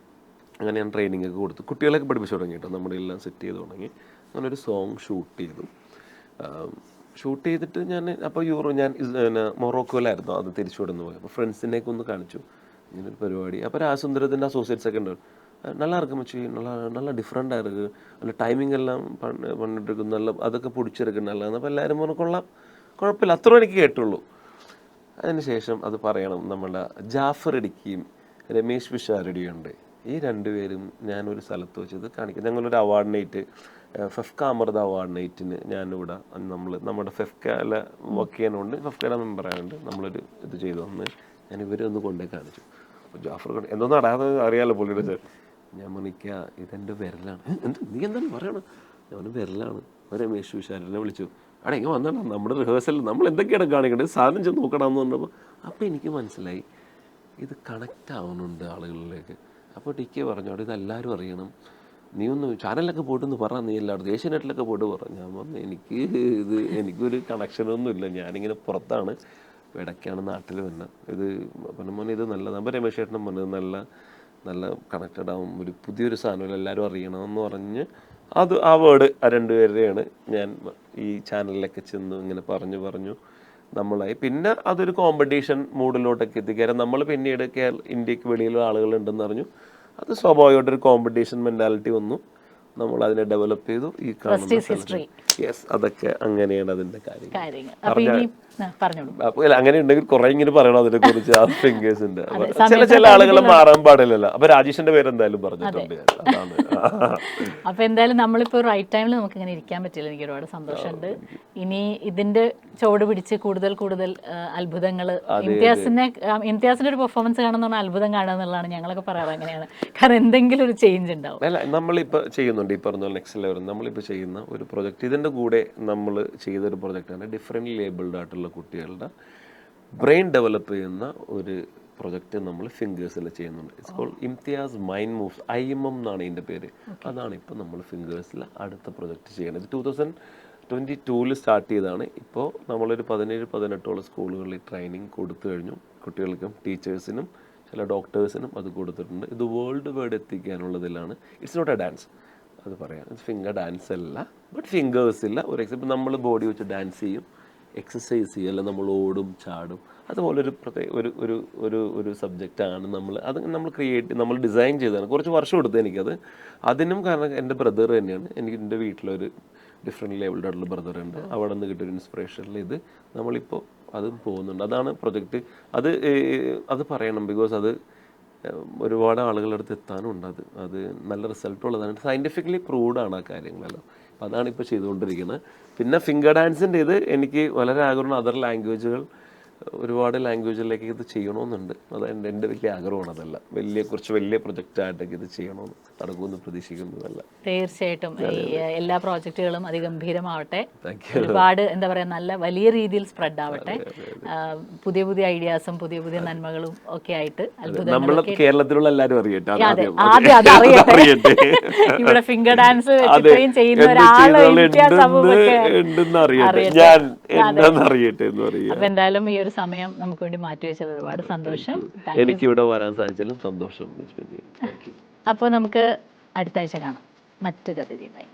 അങ്ങനെ ഞാൻ ട്രെയിനിങ് ഒക്കെ കൊടുത്തു, കുട്ടികളൊക്കെ പഠിപ്പിച്ചു തുടങ്ങി കേട്ടോ, നമ്മുടെ എല്ലാം സെറ്റ് ചെയ്ത് തുടങ്ങി. അങ്ങനെ ഒരു സോങ് ഷൂട്ട് ചെയ്തിട്ട് ഞാൻ മൊറോക്കോയിലായിരുന്നു അത് തിരിച്ചു വിടുന്നു പോയി. അപ്പോൾ ഫ്രണ്ട്സിനെയൊക്കെ ഒന്ന് കാണിച്ചു ഇങ്ങനൊരു പരിപാടി. അപ്പോൾ രാസുന്ദരത്തിൻ്റെ അസോസിയേറ്റ്സ് ഒക്കെ ഉണ്ട്, நல்லா இருக்கு மச்சி, நல்லா டிஃப்ரெண்ட்டாக இருக்குது, നല്ല ടൈമിംഗ് എല്ലാം പണിട്ടിരിക്കും, നല്ല അതൊക്കെ പിടിച്ചെടുക്കും നല്ലതാണ്. അപ്പോൾ എല്ലാവരും പറഞ്ഞു കൊള്ളാം, കുഴപ്പമില്ല, അത്ര എനിക്ക് കേട്ടുള്ളൂ. അതിനുശേഷം അത് പറയണം, നമ്മുടെ ജാഫർ ഇടുക്കിയും രമേശ് പിഷാരടിയും ഉണ്ട്. ഈ രണ്ടുപേരും ഞാനൊരു സ്ഥലത്ത് വെച്ചത് കാണിക്കും. ഞങ്ങളൊരു award night, FEFKA Amrita award നൈറ്റിന് ഞാനിവിടെ നമ്മുടെ ഫെഫ്കയിലെ വർക്ക് ചെയ്യാനുണ്ട്, ഫെഫ്കയുടെ മെമ്പറായതുകൊണ്ട് നമ്മളൊരു ഇത് ചെയ്തു തന്ന് ഞാൻ ഇവരെ ഒന്ന് കൊണ്ടേ കാണിച്ചു. അപ്പോൾ ജാഫർ എന്തോന്നും അടാതെ അറിയാമല്ലോ പുള്ളിയുടെ. ഞാൻ മണിക്കുക ഇതെൻ്റെ വിരലാണ്. നീ എന്താണ് പറയണം? ഞാൻ വിരലാണ്. രമേശ് വിശാലിനെ വിളിച്ചു, അവിടെ ഇങ്ങനെ വന്നോളാം, നമ്മുടെ റിഹേഴ്സൽ നമ്മൾ എന്തൊക്കെയാണ് കാണിക്കേണ്ടത്, സാധനം ചെന്ന് നോക്കണമെന്ന് പറഞ്ഞപ്പോൾ അപ്പോൾ എനിക്ക് മനസ്സിലായി ഇത് കണക്റ്റ് ആവുന്നുണ്ട് ആളുകളിലേക്ക്. അപ്പോൾ ടിക്കെ പറഞ്ഞു, അവിടെ ഇതെല്ലാവരും അറിയണം, നീ ഒന്ന് ചാനലിലൊക്കെ പോയിട്ടൊന്ന് പറ, നീ എല്ലായിടത്തും ഏഷ്യാനെറ്റിലൊക്കെ പോയിട്ട് പറ. ഞാൻ പറഞ്ഞു എനിക്കൊരു കണക്ഷനൊന്നുമില്ല, ഞാനിങ്ങനെ പുറത്താണ്, ഇടയ്ക്കാണ് നാട്ടിൽ വന്നത്. ഇത് പറഞ്ഞ ഇത് നല്ലതാണ്. അപ്പോൾ രമേശ് ചേട്ടനും പറഞ്ഞത് നല്ല കണക്റ്റഡ് ആവും, ഒരു പുതിയൊരു സാധനം എല്ലാവരും അറിയണമെന്ന് പറഞ്ഞ് ആ വേർഡ് രണ്ടുപേരുടെയാണ് ഞാൻ ഈ ചാനലിലൊക്കെ ചെന്ന് ഇങ്ങനെ പറഞ്ഞു നമ്മളായി. പിന്നെ അതൊരു കോമ്പറ്റീഷൻ മൂഡിലോട്ടൊക്കെ എത്തിക്കാരം. നമ്മൾ പിന്നീട് ഇന്ത്യക്ക് വെളിയിലുള്ള ആളുകളുണ്ടെന്ന് അറിഞ്ഞു. അത് സ്വാഭാവികമായിട്ടൊരു കോമ്പറ്റീഷൻ മെൻറ്റാലിറ്റി വന്നു, നമ്മൾ അതിനെ ഡെവലപ്പ് ചെയ്തു. ഈ കാണുന്ന യെസ്, അതൊക്കെ അങ്ങനെയാണ് അതിൻ്റെ കാര്യങ്ങൾ. അപ്പോൾ അങ്ങനെ ഉണ്ടെങ്കിൽ കുറെ ഇങ്ങനെ പറയണം അതിനെ കുറിച്ച്, ആ ഫിംഗേഴ്സിന്റെ ചില ആളുകൾ മാറാൻ പാടില്ലല്ലോ. അപ്പൊ രാജേഷിന്റെ പേര് എന്തായാലും പറഞ്ഞിട്ടുണ്ട്. അതാണ്. അപ്പൊ എന്തായാലും നമ്മളിപ്പോ റൈറ്റ് ടൈമിൽ നമുക്ക് ഇങ്ങനെ ഇരിക്കാൻ പറ്റില്ല. എനിക്ക് ഒരുപാട് സന്തോഷമുണ്ട്. ഇനി ഇതിന്റെ ചുവട് പിടിച്ച് കൂടുതൽ അത്ഭുതങ്ങൾ, ഇംതിയാസിന്റെ ഒരു പെർഫോമൻസ് കാണുന്ന അത്ഭുതം കാണുക എന്നുള്ളതാണ് ഞങ്ങളൊക്കെ പറയാറ്. അങ്ങനെയാണ്, കാരണം എന്തെങ്കിലും ഒരു ചേഞ്ച് ഉണ്ടാവും. അല്ല, നമ്മളിപ്പോൾ ചെയ്യുന്നുണ്ട് ഈ പറഞ്ഞ നെക്സ്റ്റ് ലെവൽ നമ്മളിപ്പോൾ ചെയ്യുന്ന ഒരു പ്രൊജക്റ്റ്, ഇതിൻ്റെ കൂടെ നമ്മൾ ചെയ്തൊരു പ്രൊജക്റ്റാണ് ഡിഫറെൻ്റ് ലേബിൾഡ് ആയിട്ടുള്ള കുട്ടികളുടെ ബ്രെയിൻ ഡെവലപ്പ് ചെയ്യുന്ന ഒരു പ്രൊജക്റ്റ് നമ്മൾ ഫിംഗേഴ്സിൽ ചെയ്യുന്നുണ്ട്. It's called Imtiaz mind moves, IMM എന്നാണ് ഇതിൻ്റെ പേര്. അതാണ് ഇപ്പോൾ നമ്മൾ ഫിംഗേഴ്സിൽ അടുത്ത പ്രൊജക്റ്റ് ചെയ്യണത്. 2022 സ്റ്റാർട്ട് ചെയ്തതാണ്. ഇപ്പോൾ നമ്മളൊരു 17-18 സ്കൂളുകളിൽ ട്രെയിനിങ് കൊടുത്തു കഴിഞ്ഞു. കുട്ടികൾക്കും ടീച്ചേഴ്സിനും ചില ഡോക്ടേഴ്സിനും അത് കൊടുത്തിട്ടുണ്ട്. ഇത് വേൾഡ് വൈഡ് എത്തിക്കാനുള്ളതിലാണ്. ഇറ്റ്സ് നോട്ട് എ ഡാൻസ്, അത് പറയാം, ഫിംഗർ ഡാൻസ് അല്ല, ബട്ട് ഫിംഗേഴ്സില്ല. ഒരു എക്സാമ്പിൾ, നമ്മൾ ബോഡി വെച്ച് ഡാൻസ് ചെയ്യും, എക്സസൈസ് ചെയ്യും, അല്ല നമ്മൾ ഓടും ചാടും, അതുപോലൊരു ഒരു സബ്ജക്റ്റാണ് നമ്മൾ നമ്മൾ ഡിസൈൻ ചെയ്തതാണ്. കുറച്ച് വർഷം എടുത്തു എനിക്കത്. അതിനും കാരണം എൻ്റെ ബ്രദർ തന്നെയാണ്. എൻ്റെ വീട്ടിലൊരു ഡിഫറെൻറ്റ് ലെവൽഡ് ആയിട്ടുള്ള ബ്രദറുണ്ട്. അവിടെ നിന്ന് കിട്ടിയൊരു ഇൻസ്പിറേഷനിൽ ഇത് നമ്മളിപ്പോൾ അതും പോകുന്നുണ്ട്. അതാണ് പ്രൊജക്റ്റ്. അത് പറയണം, ബിക്കോസ് അത് ഒരുപാട് ആളുകളുടെ അടുത്ത് എത്താനും ഉണ്ട്. അത് നല്ല റിസൾട്ടുള്ളതാണ്. സയൻറ്റിഫിക്കലി പ്രൂവ്ഡ് ആണ് ആ കാര്യങ്ങളെല്ലാം. അപ്പം അതാണ് ഇപ്പോൾ ചെയ്തുകൊണ്ടിരിക്കുന്നത്. പിന്നെ ഫിംഗർ ഡാൻസിൻ്റെ ഇത് എനിക്ക് വളരെ ആഗ്രഹമാണ്. അതർ ലാംഗ്വേജുകൾ, ഒരുപാട് ലാംഗ്വേജിലേക്ക് ഇത് ചെയ്യണമെന്നുണ്ട്. അത് എൻ്റെ വലിയ ആഗ്രഹമാണ്. അതല്ല കുറച്ച് വലിയ പ്രൊജക്റ്റായിട്ടൊക്കെ ഇത് ചെയ്യണമെന്ന് നടക്കുമെന്ന് പ്രതീക്ഷിക്കുന്നതല്ല. തീർച്ചയായിട്ടും ഈ എല്ലാ പ്രോജക്റ്റുകളും അതിഗംഭീരമാവട്ടെ. Thank you. ഒരുപാട് എന്താ പറയുക, നല്ല വലിയ രീതിയിൽ സ്പ്രെഡ് ആവട്ടെ. പുതിയ പുതിയ ഐഡിയാസും പുതിയ പുതിയ നന്മകളും ഒക്കെ ആയിട്ട് നമ്മൾ കേരളത്തിലുള്ള എല്ലാവരും അറിയട്ടെ. ആദ്യം അത് അറിയട്ടെ. ഇവിടെ ഫിംഗർ ഡാൻസ് ഇത്രയും ചെയ്യുന്ന ഒരാള് ഉണ്ടെന്ന് അറിയട്ടെ, ഞാൻ എന്താന്ന് അറിയട്ടെ എന്ന് പറയാം. അപ്പൊ എന്തായാലും ഈ ഒരു സമയം നമുക്ക് വേണ്ടി മാറ്റിവെച്ചത് ഒരുപാട് സന്തോഷം. എനിക്ക് ഇവിടെ വരാൻ സാധിച്ചാലും സന്തോഷം. അപ്പോൾ നമുക്ക് അടുത്ത ആഴ്ച കാണാം മറ്റൊരു അതിഥിയുമായി.